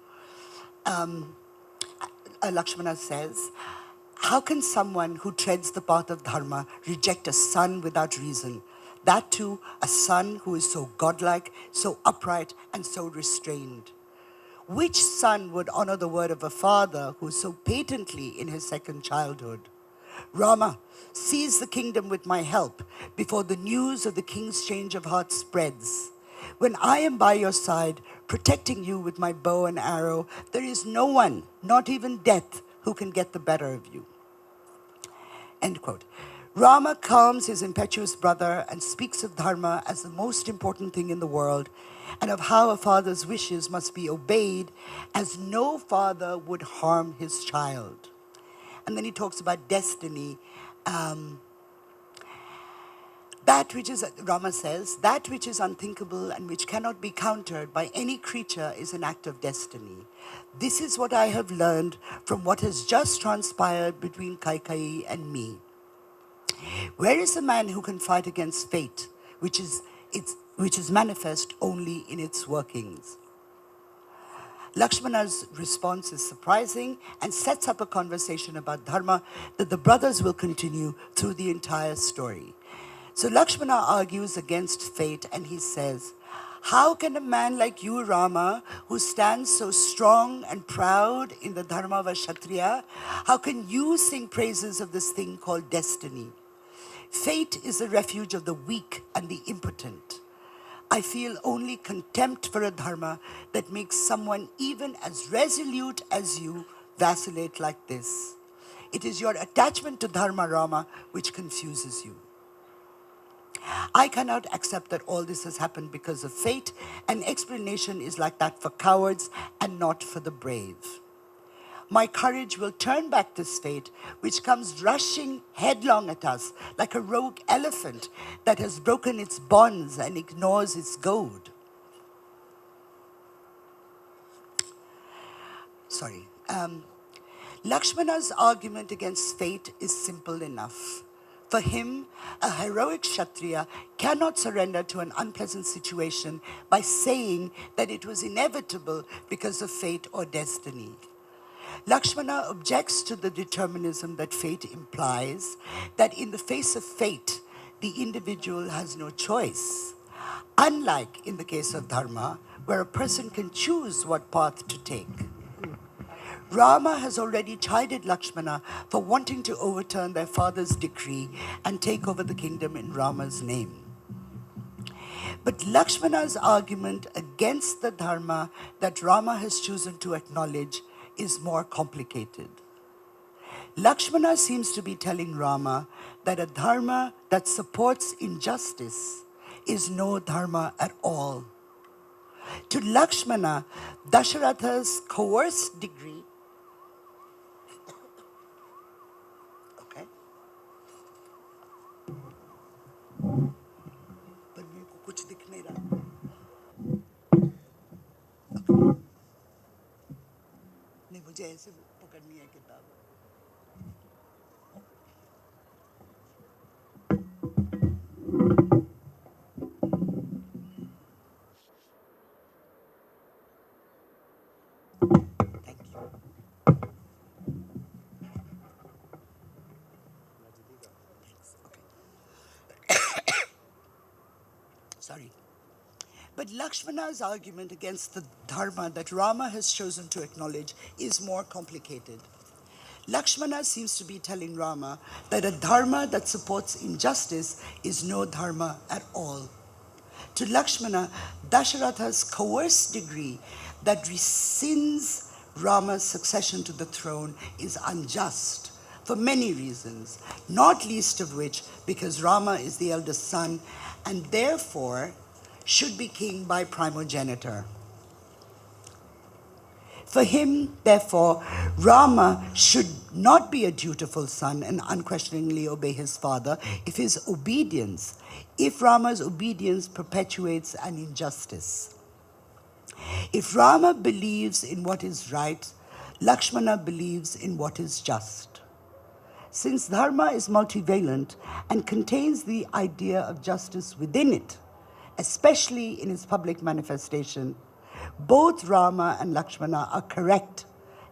Lakshmana says, how can someone who treads the path of Dharma reject a son without reason? That too, a son who is so godlike, so upright, and so restrained. Which son would honor the word of a father who is so patently in his second childhood? Rama, seize the kingdom with my help before the news of the king's change of heart spreads. When I am by your side, protecting you with my bow and arrow, there is no one, not even death, who can get the better of you. End quote. Rama calms his impetuous brother and speaks of Dharma as the most important thing in the world and of how a father's wishes must be obeyed as no father would harm his child. And then he talks about destiny. That which is, Rama says, that which is unthinkable and which cannot be countered by any creature is an act of destiny. This is what I have learned from what has just transpired between Kaikeyi and me. Where is the man who can fight against fate, which is which is manifest only in its workings. Lakshmana's response is surprising and sets up a conversation about dharma that the brothers will continue through the entire story. So Lakshmana argues against fate and he says, how can a man like you, Rama, who stands so strong and proud in the dharma of a Kshatriya, how can you sing praises of this thing called destiny? Fate is the refuge of the weak and the impotent. I feel only contempt for a dharma that makes someone even as resolute as you vacillate like this. It is your attachment to dharma, Rama, which confuses you. I cannot accept that all this has happened because of fate. An explanation is like that for cowards and not for the brave. My courage will turn back this fate, which comes rushing headlong at us like a rogue elephant that has broken its bonds and ignores its goad. Lakshmana's argument against fate is simple enough. For him, a heroic Kshatriya cannot surrender to an unpleasant situation by saying that it was inevitable because of fate or destiny. Lakshmana objects to the determinism that fate implies, that in the face of fate, the individual has no choice. Unlike in the case of dharma, where a person can choose what path to take. Rama has already chided Lakshmana for wanting to overturn their father's decree and take over the kingdom in Rama's name. But Lakshmana's argument against the dharma that Rama has chosen to acknowledge is more complicated. Lakshmana seems to be telling Rama that a dharma that supports injustice is no dharma at all. To Lakshmana, Dasharatha's coerced decree पर मेरे को कुछ दिख नहीं रहा नहीं मुझे ऐसे पकड़नी है किताब Thank you. Sorry. But Lakshmana's argument against the dharma that Rama has chosen to acknowledge is more complicated. Lakshmana seems to be telling Rama that a dharma that supports injustice is no dharma at all. To Lakshmana, Dasharatha's coerced decree that rescinds Rama's succession to the throne is unjust for many reasons, not least of which because Rama is the eldest son and therefore should be king by primogeniture. For him, therefore, Rama should not be a dutiful son and unquestioningly obey his father if Rama's obedience perpetuates an injustice. If Rama believes in what is right, Lakshmana believes in what is just. Since dharma is multivalent and contains the idea of justice within it, especially in its public manifestation, both Rama and Lakshmana are correct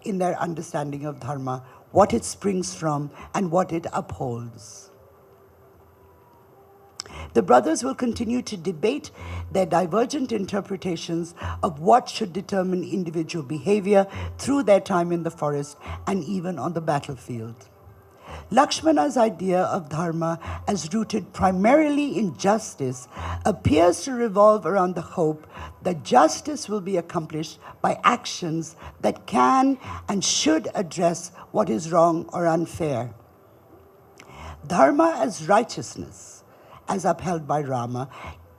in their understanding of dharma, what it springs from and what it upholds. The brothers will continue to debate their divergent interpretations of what should determine individual behavior through their time in the forest and even on the battlefield. Lakshmana's idea of dharma as rooted primarily in justice appears to revolve around the hope that justice will be accomplished by actions that can and should address what is wrong or unfair. Dharma as righteousness, as upheld by Rama,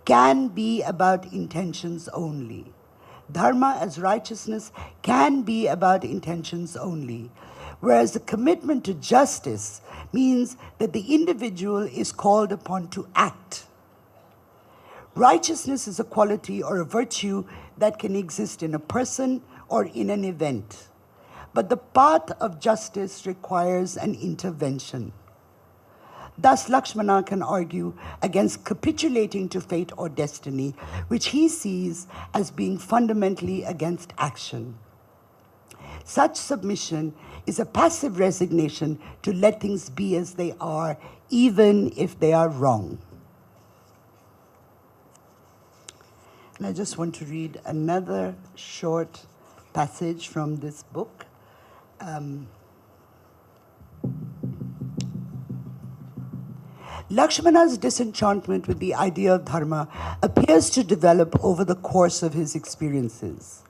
can be about intentions only. Dharma as righteousness can be about intentions only. Whereas the commitment to justice means that the individual is called upon to act. Righteousness is a quality or a virtue that can exist in a person or in an event. But the path of justice requires an intervention. Thus, Lakshmana can argue against capitulating to fate or destiny, which he sees as being fundamentally against action. Such submission is a passive resignation to let things be as they are, even if they are wrong. And I just want to read another short passage from this book. Lakshmana's disenchantment with the idea of dharma appears to develop over the course of his experiences.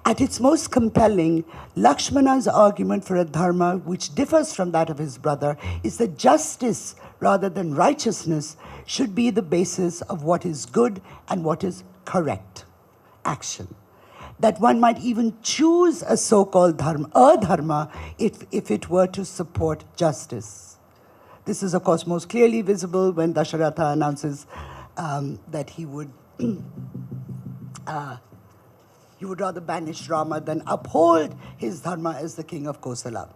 At its most compelling, Lakshmana's argument for a dharma which differs from that of his brother is that justice rather than righteousness should be the basis of what is good and what is correct action. That one might even choose a so-called dharma if it were to support justice. This is, of course, most clearly visible when Dasharatha announces that he would rather banish Rama than uphold his dharma as the king of Kosala.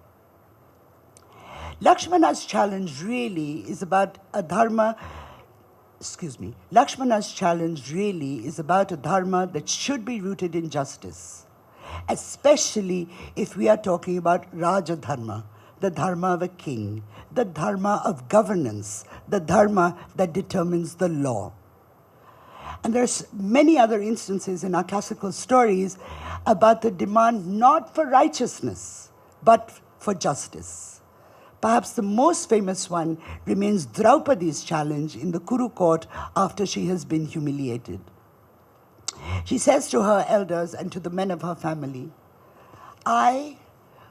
Lakshmana's challenge really is about a dharma that should be rooted in justice, especially if we are talking about Raja Dharma, the dharma of a king, the dharma of governance, the dharma that determines the law. And there's many other instances in our classical stories about the demand not for righteousness, but for justice. Perhaps the most famous one remains Draupadi's challenge in the Kuru court after she has been humiliated. She says to her elders and to the men of her family, "I,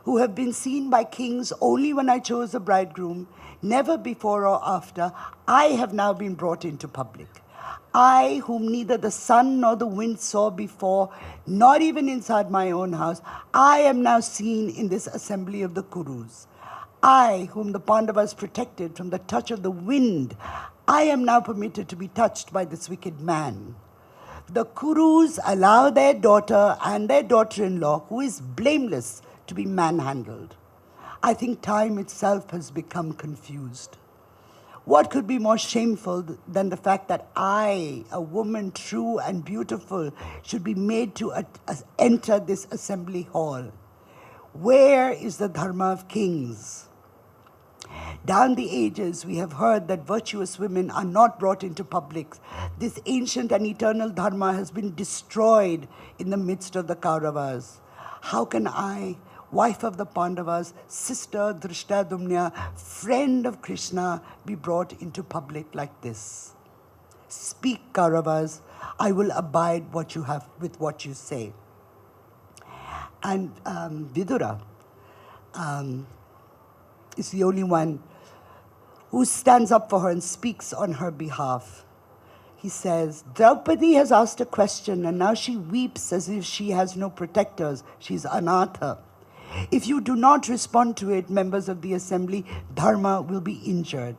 who have been seen by kings only when I chose a bridegroom, never before or after, I have now been brought into public. I, whom neither the sun nor the wind saw before, not even inside my own house, I am now seen in this assembly of the Kurus. I, whom the Pandavas protected from the touch of the wind, I am now permitted to be touched by this wicked man. The Kurus allow their daughter and their daughter-in-law, who is blameless, to be manhandled. I think time itself has become confused. What could be more shameful than the fact that I, a woman true and beautiful, should be made to enter this assembly hall? Where is the dharma of kings? Down the ages, we have heard that virtuous women are not brought into public. This ancient and eternal dharma has been destroyed in the midst of the Kauravas. How can I, wife of the Pandavas, sister Drishtadumna, friend of Krishna, be brought into public like this? Speak, Kauravas, I will abide with what you say." And Vidura is the only one who stands up for her and speaks on her behalf. He says, "Draupadi has asked a question and now she weeps as if she has no protectors. She's anatha. If you do not respond to it, members of the assembly, dharma will be injured.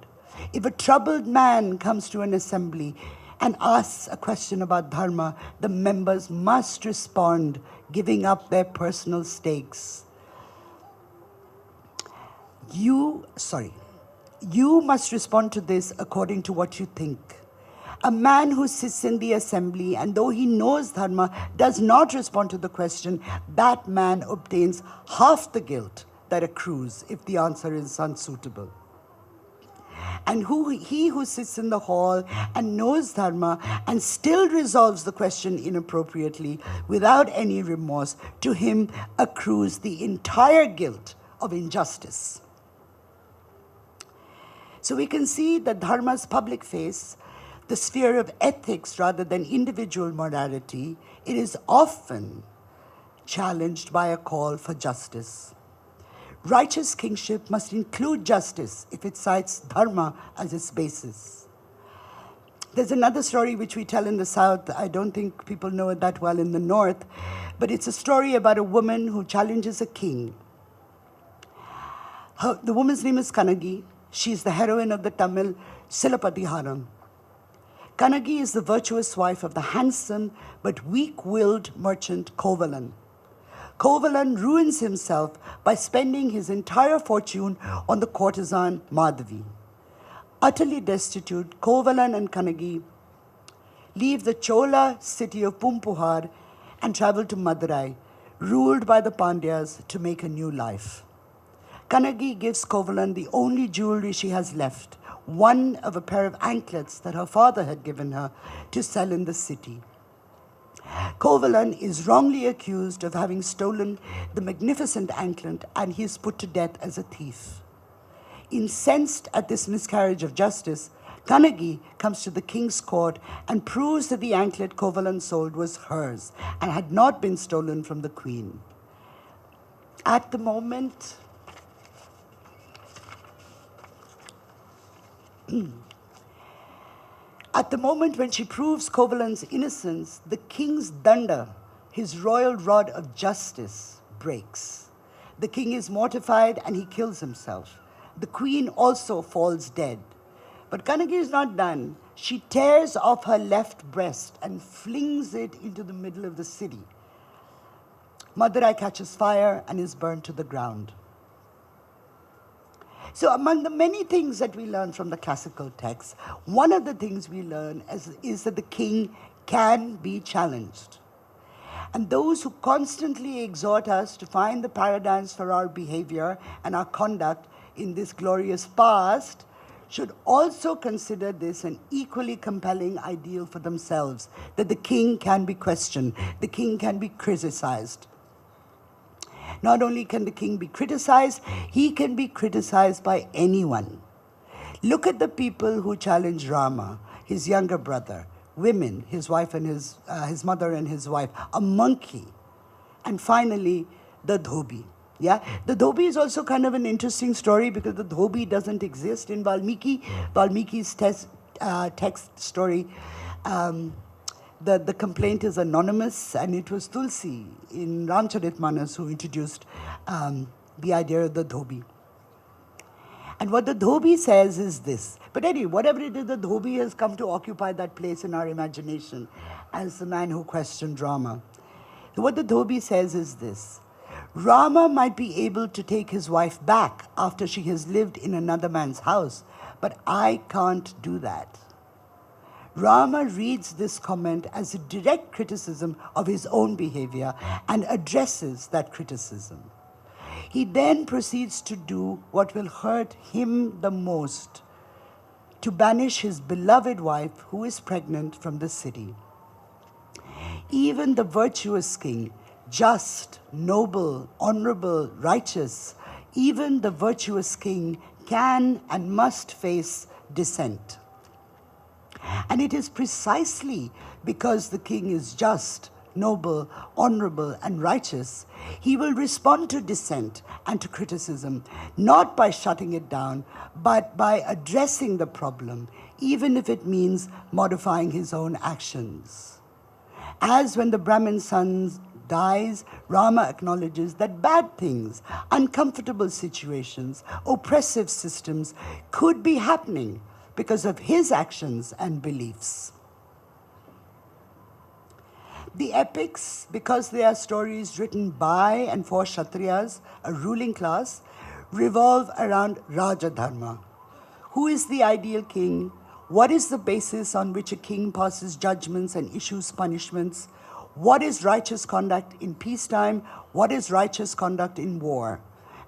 If a troubled man comes to an assembly and asks a question about dharma, the members must respond, giving up their personal stakes. You must respond to this according to what you think. A man who sits in the assembly and though he knows dharma does not respond to the question, that man obtains half the guilt that accrues if the answer is unsuitable. And he who sits in the hall and knows dharma and still resolves the question inappropriately without any remorse, to him accrues the entire guilt of injustice." So we can see that dharma's public face, the sphere of ethics rather than individual morality, it is often challenged by a call for justice. Righteous kingship must include justice if it cites dharma as its basis. There's another story which we tell in the South. I don't think people know it that well in the North, but it's a story about a woman who challenges a king. The woman's name is Kanagi. She's the heroine of the Tamil Silapatiharam. Kanagi is the virtuous wife of the handsome but weak-willed merchant Kovalan. Kovalan ruins himself by spending his entire fortune on the courtesan Madhavi. Utterly destitute, Kovalan and Kanagi leave the Chola city of Pumpuhar and travel to Madurai, ruled by the Pandyas, to make a new life. Kanagi gives Kovalan the only jewelry she has left, one of a pair of anklets that her father had given her to sell in the city. Kovalan is wrongly accused of having stolen the magnificent anklet, and he is put to death as a thief. Incensed at this miscarriage of justice, Kanagi comes to the king's court and proves that the anklet Kovalan sold was hers and had not been stolen from the queen. At the moment, when she proves Kovalan's innocence, the king's danda, his royal rod of justice, breaks. The king is mortified and he kills himself. The queen also falls dead. But Kanagi is not done. She tears off her left breast and flings it into the middle of the city. Madurai catches fire and is burned to the ground. So among the many things that we learn from the classical texts, one of the things we learn is that the king can be challenged. And those who constantly exhort us to find the paradigms for our behavior and our conduct in this glorious past should also consider this an equally compelling ideal for themselves, that the king can be questioned, the king can be criticized. Not only can the king be criticized, he can be criticized by anyone. Look at the people who challenge Rama, his younger brother, women, his wife and his mother and his wife, a monkey, and finally the dhobi. Yeah, the dhobi is also kind of an interesting story because the dhobi doesn't exist in Valmiki's text story. The complaint is anonymous, and it was Tulsi in Ramcharitmanas who introduced the idea of the dhobi. And what the dhobi says is this. But anyway, whatever it is, the dhobi has come to occupy that place in our imagination as the man who questioned Rama. So what the dhobi says is this. Rama might be able to take his wife back after she has lived in another man's house, but I can't do that. Rama reads this comment as a direct criticism of his own behavior and addresses that criticism. He then proceeds to do what will hurt him the most, to banish his beloved wife who is pregnant from the city. Even the virtuous king, just, noble, honorable, righteous, even the virtuous king can and must face dissent. And it is precisely because the king is just, noble, honorable, and righteous, he will respond to dissent and to criticism, not by shutting it down, but by addressing the problem, even if it means modifying his own actions. As when the Brahmin's son dies, Rama acknowledges that bad things, uncomfortable situations, oppressive systems could be happening because of his actions and beliefs. The epics, because they are stories written by and for Kshatriyas, a ruling class, revolve around Raja Dharma. Who is the ideal king? What is the basis on which a king passes judgments and issues punishments? What is righteous conduct in peacetime? What is righteous conduct in war?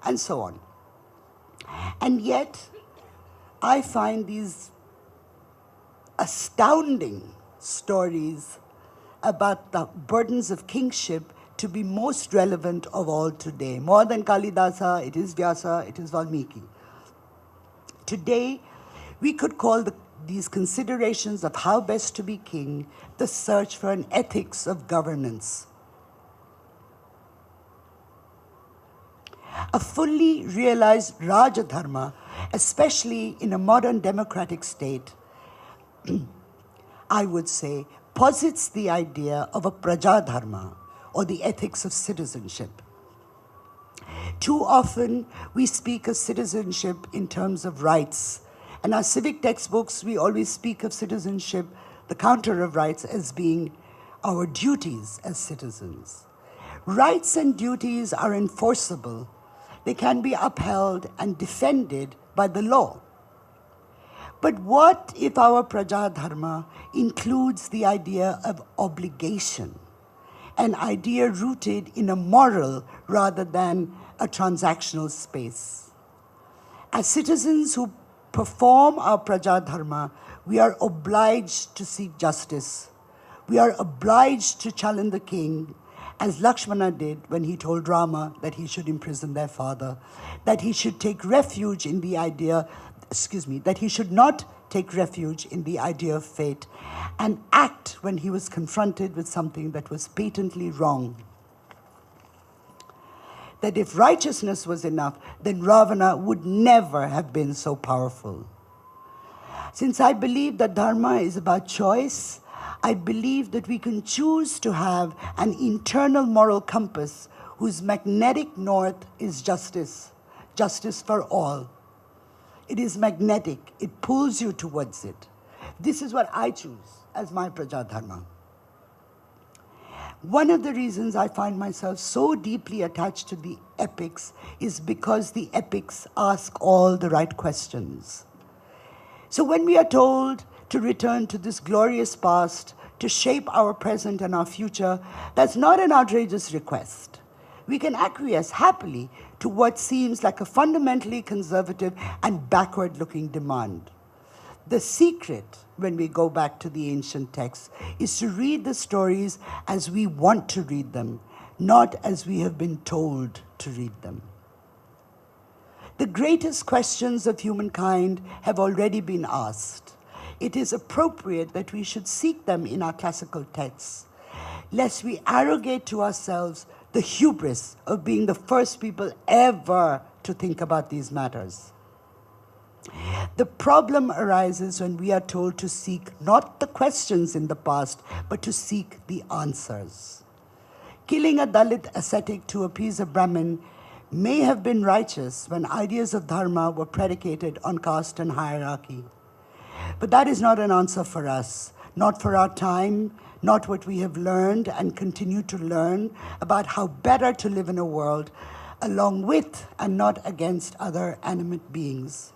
And so on. And yet, I find these astounding stories about the burdens of kingship to be most relevant of all today. More than Kalidasa, it is Vyasa, it is Valmiki. Today, we could call these considerations of how best to be king the search for an ethics of governance. A fully realized Raja Dharma, especially in a modern democratic state, I would say, posits the idea of a Praja Dharma, or the ethics of citizenship. Too often, we speak of citizenship in terms of rights. In our civic textbooks, we always speak of citizenship, the counter of rights, as being our duties as citizens. Rights and duties are enforceable. They can be upheld and defended by the law. But what if our Praja Dharma includes the idea of obligation, an idea rooted in a moral rather than a transactional space? As citizens who perform our Praja Dharma, we are obliged to seek justice. We are obliged to challenge the king, as Lakshmana did when he told Rama that he should imprison their father, that he should take refuge in the idea, that he should not take refuge in the idea of fate, and act when he was confronted with something that was patently wrong. That if righteousness was enough, then Ravana would never have been so powerful. Since I believe that Dharma is about choice, I believe that we can choose to have an internal moral compass whose magnetic north is justice, justice for all. It is magnetic, it pulls you towards it. This is what I choose as my Praja Dharma. One of the reasons I find myself so deeply attached to the epics is because the epics ask all the right questions. So when we are told to return to this glorious past, to shape our present and our future, that's not an outrageous request. We can acquiesce happily to what seems like a fundamentally conservative and backward-looking demand. The secret, when we go back to the ancient texts, is to read the stories as we want to read them, not as we have been told to read them. The greatest questions of humankind have already been asked. It is appropriate that we should seek them in our classical texts, lest we arrogate to ourselves the hubris of being the first people ever to think about these matters. The problem arises when we are told to seek not the questions in the past, but to seek the answers. Killing a Dalit ascetic to appease a Brahmin may have been righteous when ideas of dharma were predicated on caste and hierarchy. But that is not an answer for us, not for our time, not what we have learned and continue to learn about how better to live in a world along with and not against other animate beings.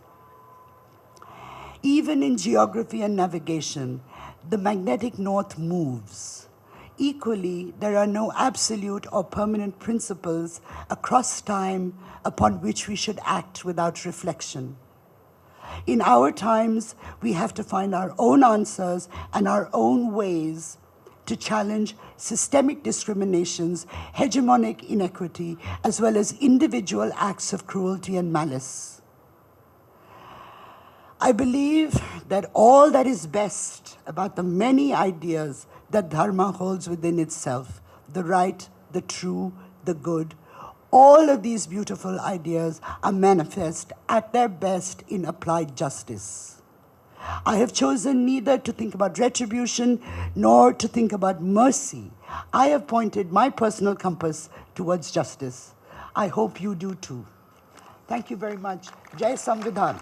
Even in geography and navigation, the magnetic north moves. Equally, there are no absolute or permanent principles across time upon which we should act without reflection. In our times, we have to find our own answers and our own ways to challenge systemic discriminations, hegemonic inequity, as well as individual acts of cruelty and malice. I believe that all that is best about the many ideas that Dharma holds within itself, the right, the true, the good, all of these beautiful ideas are manifest at their best in applied justice. I have chosen neither to think about retribution nor to think about mercy. I have pointed my personal compass towards justice. I hope you do too. Thank you very much. Jai Samvidhan.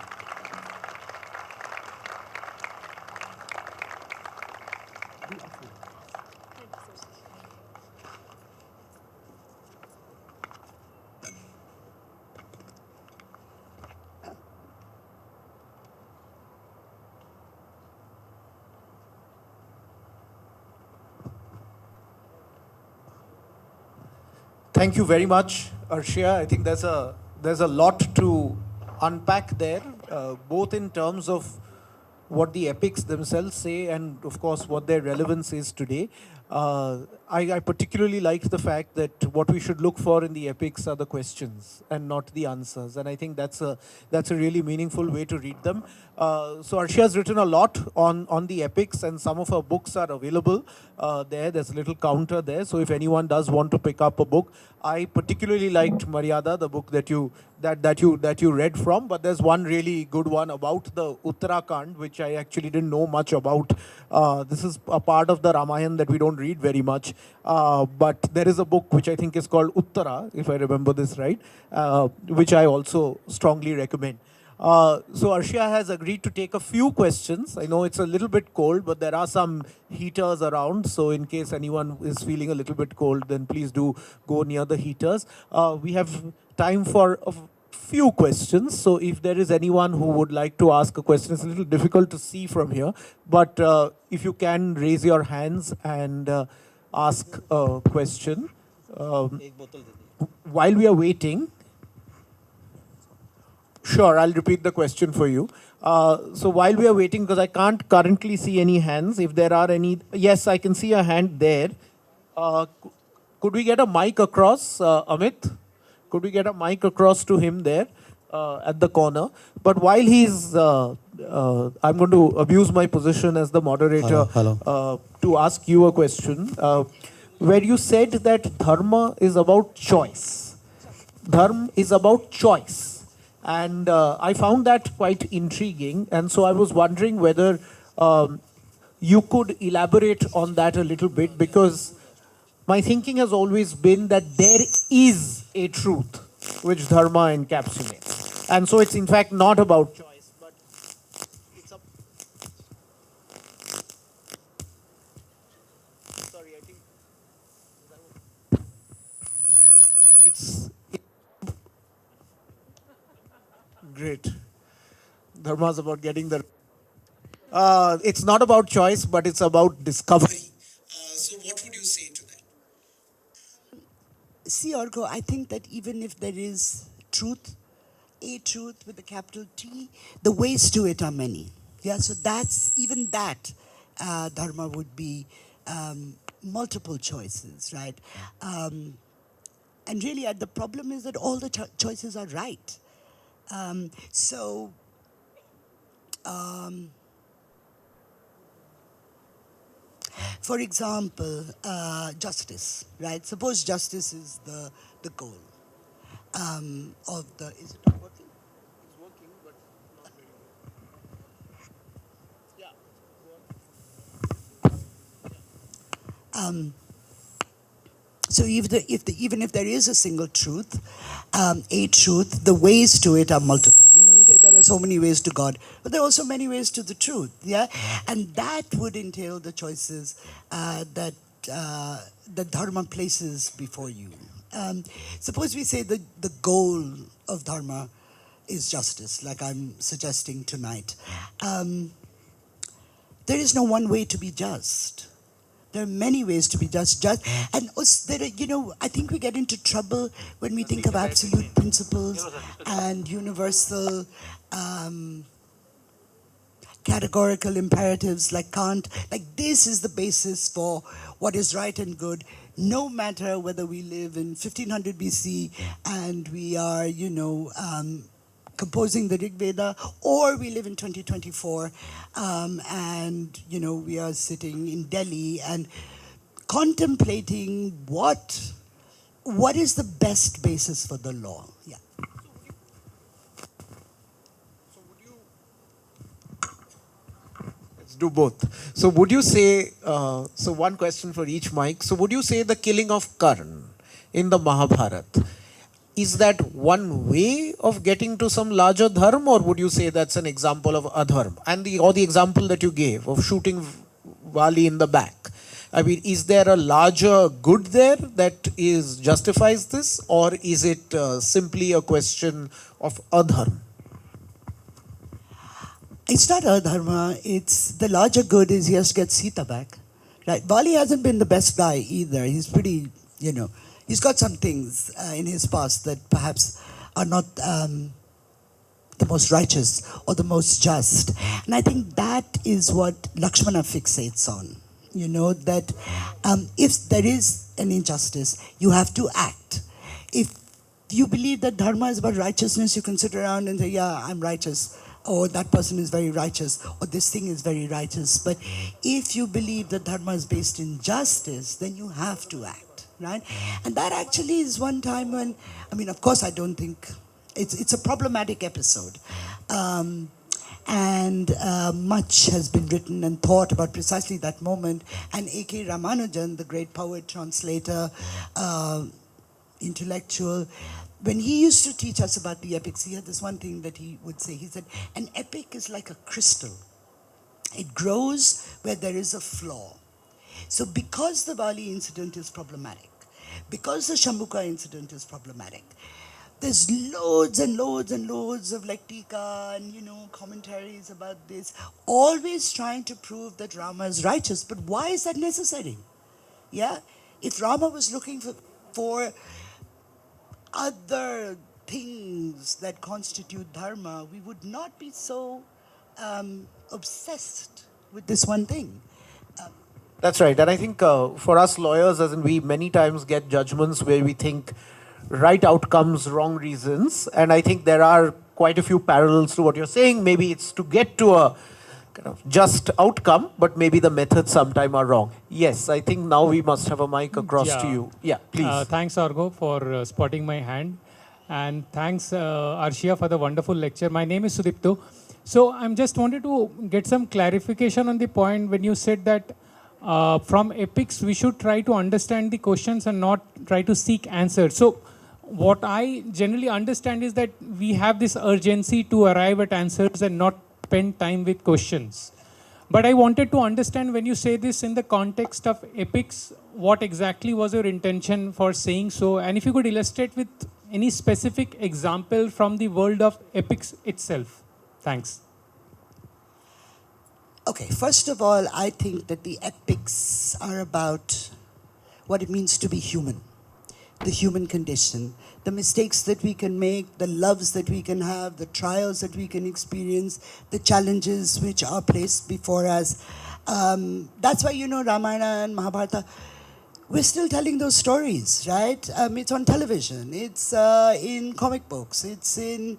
Thank you very much, Arshia. I think there's a lot to unpack there, both in terms of what the epics themselves say and, of course, what their relevance is today. I particularly liked the fact that what we should look for in the epics are the questions and not the answers. And I think that's a really meaningful way to read them. So Arshia has written a lot on the epics, and some of her books are available there. There's a little counter there. So if anyone does want to pick up a book, I particularly liked Maryada, the book that you read from. But there's one really good one about the Uttarakhand, which I actually didn't know much about. This is a part of the Ramayana that we don't read very much. But there is a book which I think is called Uttara, if I remember this right, which I also strongly recommend. So Arshia has agreed to take a few questions. I know it's a little bit cold, but there are some heaters around. So in case anyone is feeling a little bit cold, then please do go near the heaters. We have time for few questions. So if there is anyone who would like to ask a question, it's a little difficult to see from here. But if you can raise your hands and ask a question. Um, while we are waiting, sure, I'll repeat the question for you. So while we are waiting, because I can't currently see any hands, if there are any, yes, I can see a hand there. Could we get a mic across, Amit? Could we get a mic across to him there at the corner? But while he's, I'm going to abuse my position as the moderator to ask you a question. Where you said that Dharma is about choice. Dharma is about choice. And I found that quite intriguing. And so I was wondering whether you could elaborate on that a little bit, because my thinking has always been that there is a truth which Dharma encapsulates. And so it's in fact not about choice, but it's a... Sorry, I think... It's... Great. Dharma is about getting the... it's not about choice, but it's about discovery. So what would you say to that? See, Orgo, I think that even if there is truth, a truth with a capital T, the ways to it are many. Yeah, so that's, even that, Dharma would be multiple choices, right? And really, the problem is that all the choices are right. For example, justice, right? Suppose justice is the goal of the... Is it not working? It's working, but not very well. Yeah. So even if there is a single truth, a truth, the ways to it are multiple. You know, we say there are so many ways to God, but there are also many ways to the truth. Yeah, and that would entail the choices that Dharma places before you. Suppose we say the goal of Dharma is justice, like I'm suggesting tonight. There is no one way to be just. There are many ways to be just, and there are, you know, I think we get into trouble when we think of absolute principles and universal categorical imperatives like Kant. Like, this is the basis for what is right and good, no matter whether we live in 1500 BC and we are, you know, composing the Rig Veda, or we live in 2024 and, you know, we are sitting in Delhi and contemplating what is the best basis for the law. Yeah. So would you... Let's do both. So would you say, so one question for each mic. So would you say the killing of Karn in the Mahabharata, is that one way of getting to some larger dharma, or would you say that's an example of adharma? And the example that you gave of shooting Vali in the back. I mean, is there a larger good there that justifies this, or is it simply a question of adharma? It's not adharma. It's the larger good is he has to get Sita back. Right? Vali hasn't been the best guy either. He's pretty, you know, he's got some things in his past that perhaps are not the most righteous or the most just. And I think that is what Lakshmana fixates on. You know, that if there is an injustice, you have to act. If you believe that dharma is about righteousness, you can sit around and say, yeah, I'm righteous, or that person is very righteous, or this thing is very righteous. But if you believe that dharma is based in justice, then you have to act. Right? And that actually is one time when, I mean, of course, I don't think, it's a problematic episode. And much has been written and thought about precisely that moment. And A.K. Ramanujan, the great poet, translator, intellectual, when he used to teach us about the epics, he had this one thing that he would say. He said, an epic is like a crystal. It grows where there is a flaw. So because the Vali incident is problematic, because the Shambhuka incident is problematic, there's loads and loads and loads of like tika and commentaries about this, always trying to prove that Rama is righteous. But why is that necessary? Yeah, if Rama was looking for other things that constitute dharma, we would not be so obsessed with this one thing. That's right. And I think for us lawyers, as in we many times get judgments where we think right outcomes, wrong reasons. And I think there are quite a few parallels to what you're saying. Maybe it's to get to a kind of just outcome, but maybe the methods sometime are wrong. Yes, I think now we must have a mic across to you. Yeah, please. Thanks, Argo, for spotting my hand. And thanks, Arshia, for the wonderful lecture. My name is Sudipto. So I'm just wanted to get some clarification on the point when you said that from epics, we should try to understand the questions and not try to seek answers. So what I generally understand is that we have this urgency to arrive at answers and not spend time with questions. But I wanted to understand when you say this in the context of epics, what exactly was your intention for saying so? And if you could illustrate with any specific example from the world of epics itself. Thanks. Okay, first of all, I think that the epics are about what it means to be human, the human condition, the mistakes that we can make, the loves that we can have, the trials that we can experience, the challenges which are placed before us. That's why, Ramayana and Mahabharata, we're still telling those stories, right? It's on television, it's in comic books, it's in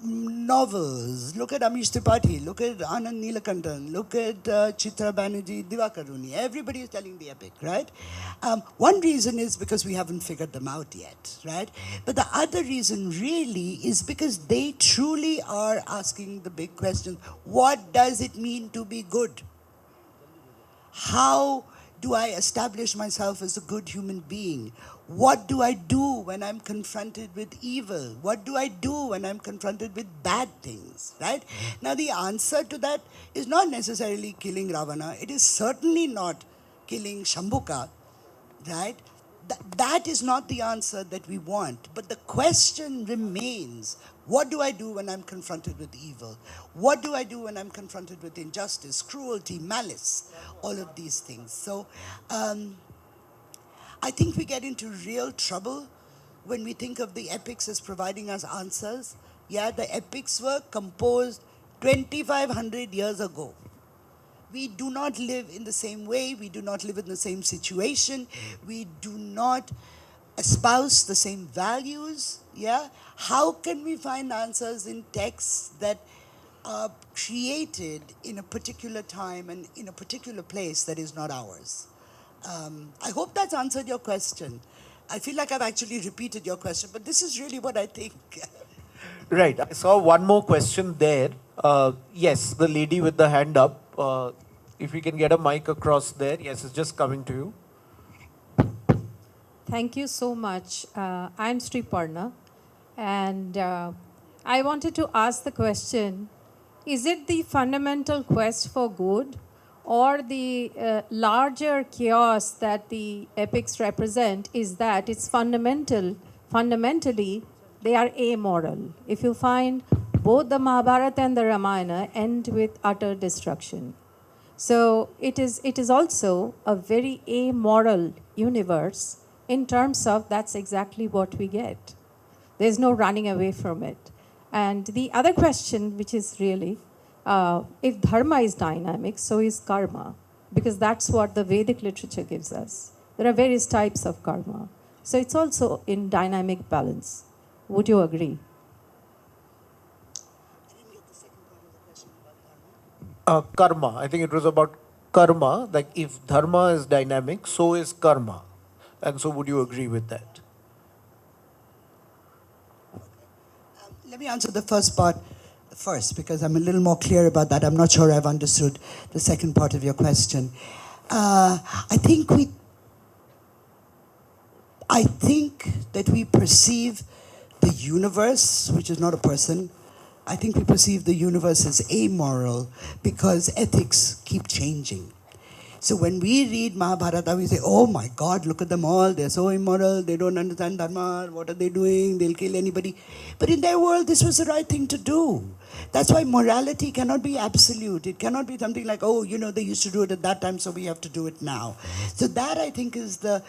novels. Look at Amish Tripathi, look at Anand Neelakantan, look at Chitra Banerjee, Divakaruni. Everybody is telling the epic, right? One reason is because we haven't figured them out yet, right? But the other reason really is because they truly are asking the big question. What does it mean to be good? How do I establish myself as a good human being? What do I do when I'm confronted with evil? What do I do when I'm confronted with bad things, right? Now, the answer to that is not necessarily killing Ravana. It is certainly not killing Shambhuka, right? That is not the answer that we want. But the question remains, what do I do when I'm confronted with evil? What do I do when I'm confronted with injustice, cruelty, malice, all of these things? So I think we get into real trouble when we think of the epics as providing us answers. Yeah, the epics were composed 2,500 years ago. We do not live in the same way. We do not live in the same situation. We do not espouse the same values. Yeah? How can we find answers in texts that are created in a particular time and in a particular place that is not ours? I hope that's answered your question. I feel like I've actually repeated your question, but this is really what I think. Right. I saw one more question there. Yes, the lady with the hand up. If we can get a mic across there. Yes, it's just coming to you. Thank you so much. I'm Sri Parna, and I wanted to ask the question, is it the fundamental quest for good or the larger chaos that the epics represent is that it's fundamentally, they are amoral. If you find both the Mahabharata and the Ramayana end with utter destruction. So it is also a very amoral universe in terms of that's exactly what we get. There's no running away from it. And the other question, which is really, if dharma is dynamic, so is karma, because that's what the Vedic literature gives us. There are various types of karma. So it's also in dynamic balance. Would you agree? Karma. I think it was about karma. Like if dharma is dynamic, so is karma. And so would you agree with that? Let me answer the first part first, because I'm a little more clear about that. I'm not sure I've understood the second part of your question. I think that we perceive the universe, which is not a person, I think we perceive the universe as amoral because ethics keep changing. So when we read Mahabharata, we say, oh my God, look at them all. They're so immoral. They don't understand Dharma. What are they doing? They'll kill anybody. But in their world, this was the right thing to do. That's why morality cannot be absolute. It cannot be something like, oh, you know, they used to do it at that time, so we have to do it now. So that, I think, is the...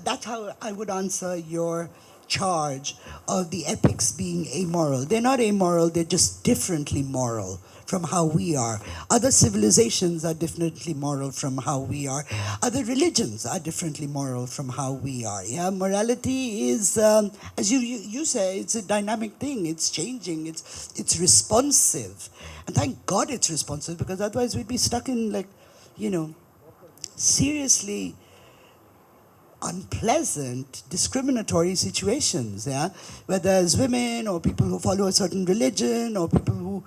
that's how I would answer your charge of the epics being amoral. They're not amoral, they're just differently moral from how we are. Other civilizations are differently moral from how we are. Other religions are differently moral from how we are. Yeah, morality is, as you say, it's a dynamic thing. It's changing. It's responsive, and thank God it's responsive, because otherwise we'd be stuck in, like, you know, seriously unpleasant, discriminatory situations, yeah? Whether as women or people who follow a certain religion or people who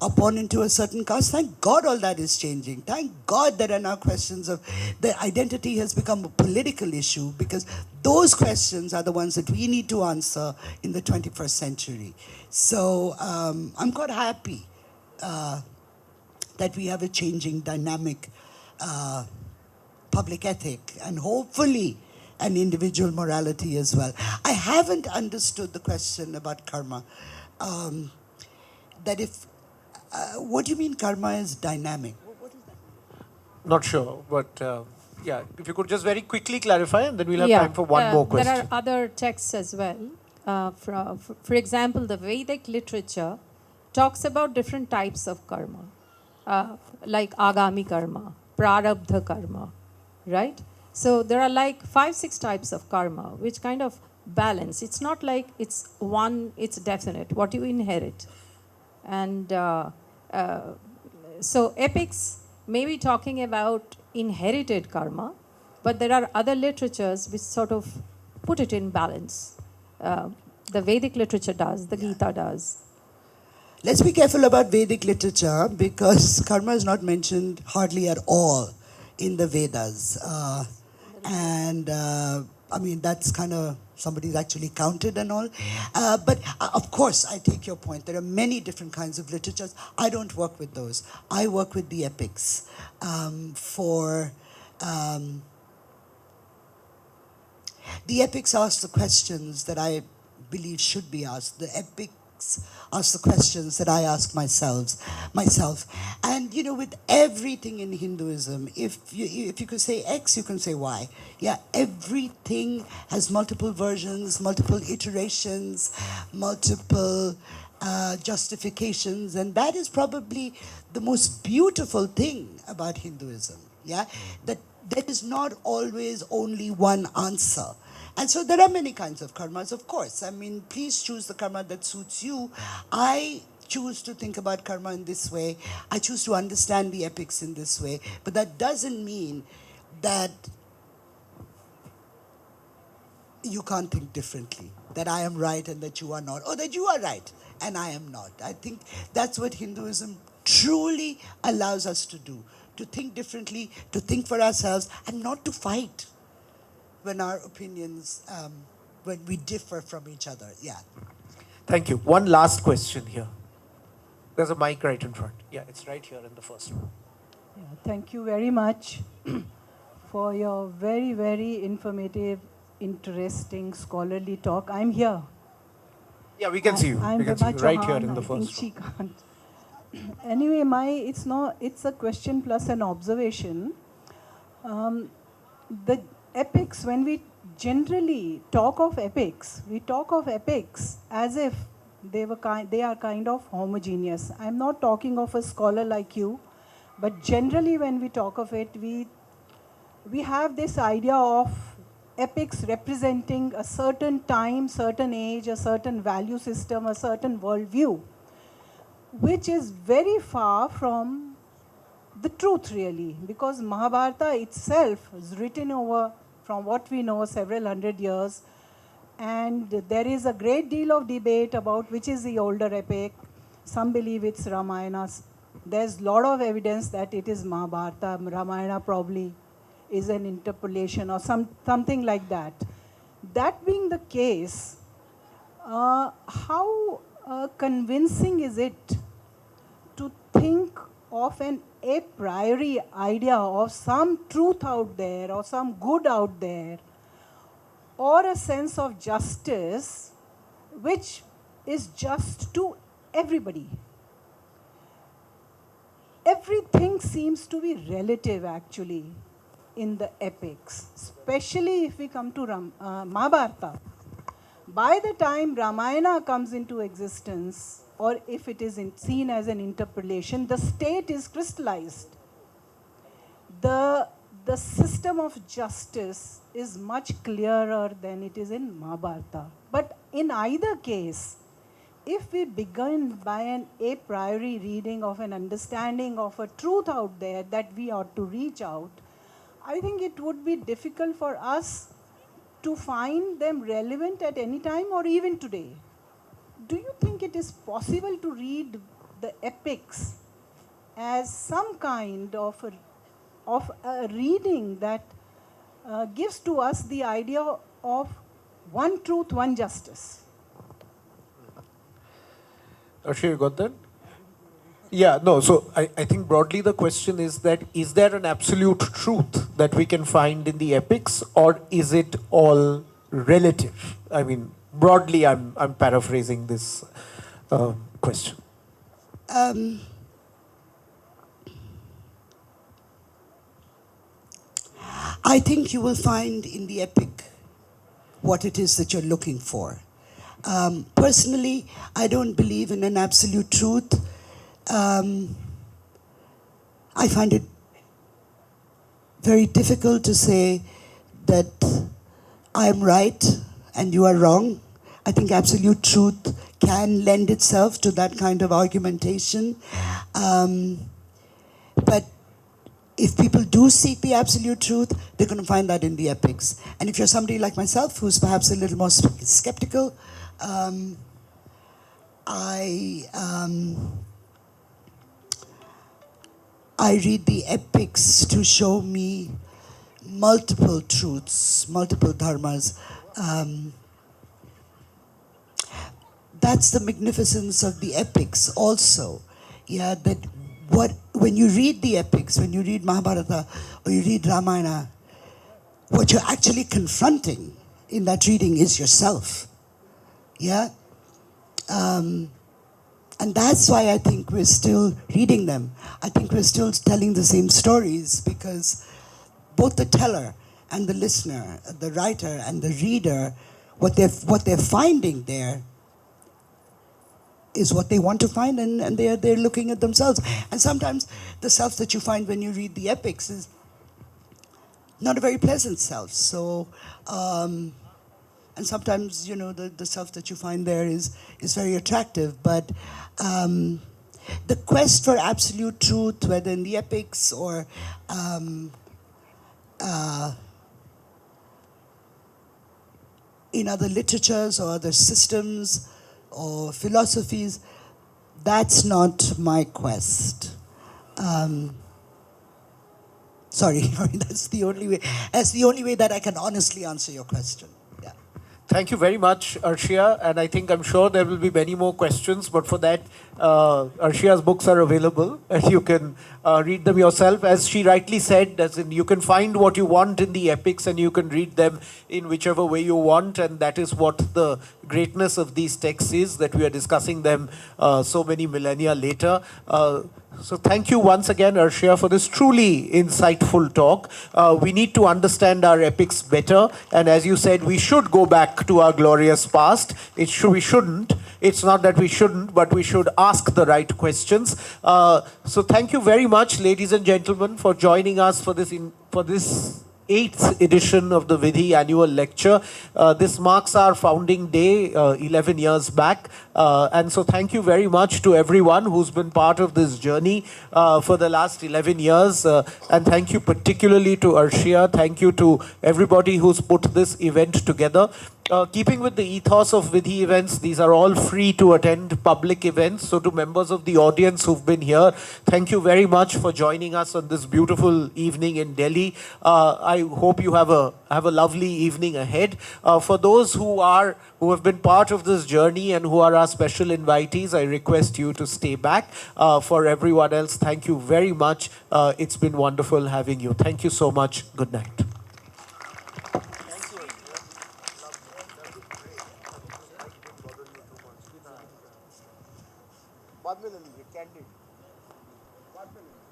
are born into a certain caste. Thank God all that is changing. Thank God there are now questions of the identity has become a political issue, because those questions are the ones that we need to answer in the 21st century. So I'm quite happy that we have a changing dynamic public ethic, and hopefully an individual morality as well. I haven't understood the question about karma. That if, what do you mean karma is dynamic? What is that? Not sure, but yeah, if you could just very quickly clarify, and then we'll have time for one more question. There are other texts as well. For example, the Vedic literature talks about different types of karma, like agami karma, prarabdha karma, right? So there are like 5-6 types of karma, which kind of balance. It's not like it's one, it's definite, what you inherit. And so epics may be talking about inherited karma, but there are other literatures which sort of put it in balance. The Vedic literature does, the Gita does. Let's be careful about Vedic literature, because karma is not mentioned hardly at all in the Vedas. I mean, that's kind of, somebody's actually counted and all. But of course, I take your point. There are many different kinds of literatures. I don't work with those. I work with the epics. The epics ask the questions that I believe should be asked. The epics ask the questions that I ask myself. And you know, with everything in Hinduism, if you could say X, you can say Y. Yeah, everything has multiple versions, multiple iterations, multiple justifications, and that is probably the most beautiful thing about Hinduism. Yeah, that there is not always only one answer. And so there are many kinds of karmas, of course. I mean, please choose the karma that suits you. I choose to think about karma in this way. I choose to understand the epics in this way. But that doesn't mean that you can't think differently, that I am right and that you are not, or that you are right and I am not. I think that's what Hinduism truly allows us to do, to think differently, to think for ourselves, and not to fight when our opinions, when we differ from each other. Yeah. Thank you. One last question here. There's a mic right in front. Yeah, it's right here in the first row. Yeah, thank you very much for your very, very informative, interesting, scholarly talk. I'm here. Yeah, we can see you. I'm We can see you right here in the first row. Anyway, it's a question plus an observation. The epics, when we generally talk of epics, we talk of epics as if they are kind of homogeneous. I'm not talking of a scholar like you, but generally when we talk of it, we have this idea of epics representing a certain time, certain age, a certain value system, a certain worldview, which is very far from the truth really, because Mahabharata itself is written over, from what we know, several hundred years, and there is a great deal of debate about which is the older epic. Some believe it's Ramayana. There's a lot of evidence that it is Mahabharata. Ramayana probably is an interpolation or something like that. That being the case, how convincing is it to think of an a priori idea of some truth out there or some good out there or a sense of justice which is just to everybody. Everything seems to be relative actually in the epics, especially if we come to Mahabharata. By the time Ramayana comes into existence, or if it is seen as an interpolation, the state is crystallized. The system of justice is much clearer than it is in Mahabharata. But in either case, if we begin by an a priori reading of an understanding of a truth out there that we ought to reach out, I think it would be difficult for us to find them relevant at any time or even today. Do you think it is possible to read the epics as some kind of a reading that gives to us the idea of one truth, one justice? Arshia, you got that? Yeah, no, so I think broadly the question is that is there an absolute truth that we can find in the epics, or is it all relative? I mean, broadly I'm paraphrasing this question. I think you will find in the epic what it is that you're looking for. Personally, I don't believe in an absolute truth. I find it very difficult to say that I'm right and you are wrong. I think absolute truth can lend itself to that kind of argumentation. But if people do seek the absolute truth, they're going to find that in the epics. And if you're somebody like myself who's perhaps a little more skeptical, I read the epics to show me multiple truths, multiple dharmas. That's the magnificence of the epics also. Yeah, that when you read the epics, when you read Mahabharata or you read Ramayana, what you're actually confronting in that reading is yourself. Yeah? And that's why I think we're still reading them. I think we're still telling the same stories, because both the teller and the listener, the writer and the reader, what they're finding there is what they want to find, and they're looking at themselves. And sometimes the self that you find when you read the epics is not a very pleasant self. So, and sometimes, you know, the self that you find there is very attractive. But the quest for absolute truth, whether in the epics or in other literatures or other systems or philosophies, that's not my quest. Sorry, that's the only way. That's the only way that I can honestly answer your question. Yeah. Thank you very much, Arshia, and I'm sure there will be many more questions, but for that, Arshia's books are available, and you can read them yourself. As she rightly said, as in you can find what you want in the epics, and you can read them in whichever way you want, and that is what the greatness of these texts is, that we are discussing them so many millennia later. So thank you once again, Arshia, for this truly insightful talk. We need to understand our epics better, and as you said, we should go back to our glorious past. We shouldn't. It's not that we shouldn't, but we should ask the right questions. So thank you very much, ladies and gentlemen, for joining us for this 8th edition of the Vidhi annual lecture. This marks our founding day 11 years back. And so thank you very much to everyone who's been part of this journey for the last 11 years. And thank you particularly to Arshia. Thank you to everybody who's put this event together. Keeping with the ethos of Vidhi events, these are all free to attend public events. So to members of the audience who've been here, thank you very much for joining us on this beautiful evening in Delhi. I I hope you have a lovely evening ahead. For those who have been part of this journey and who are our special invitees, I request you to stay back. For everyone else, thank you very much. It's been wonderful having you. Thank you so much. Good night. बाद में ले लीजिए candid बाद में ले लीजिए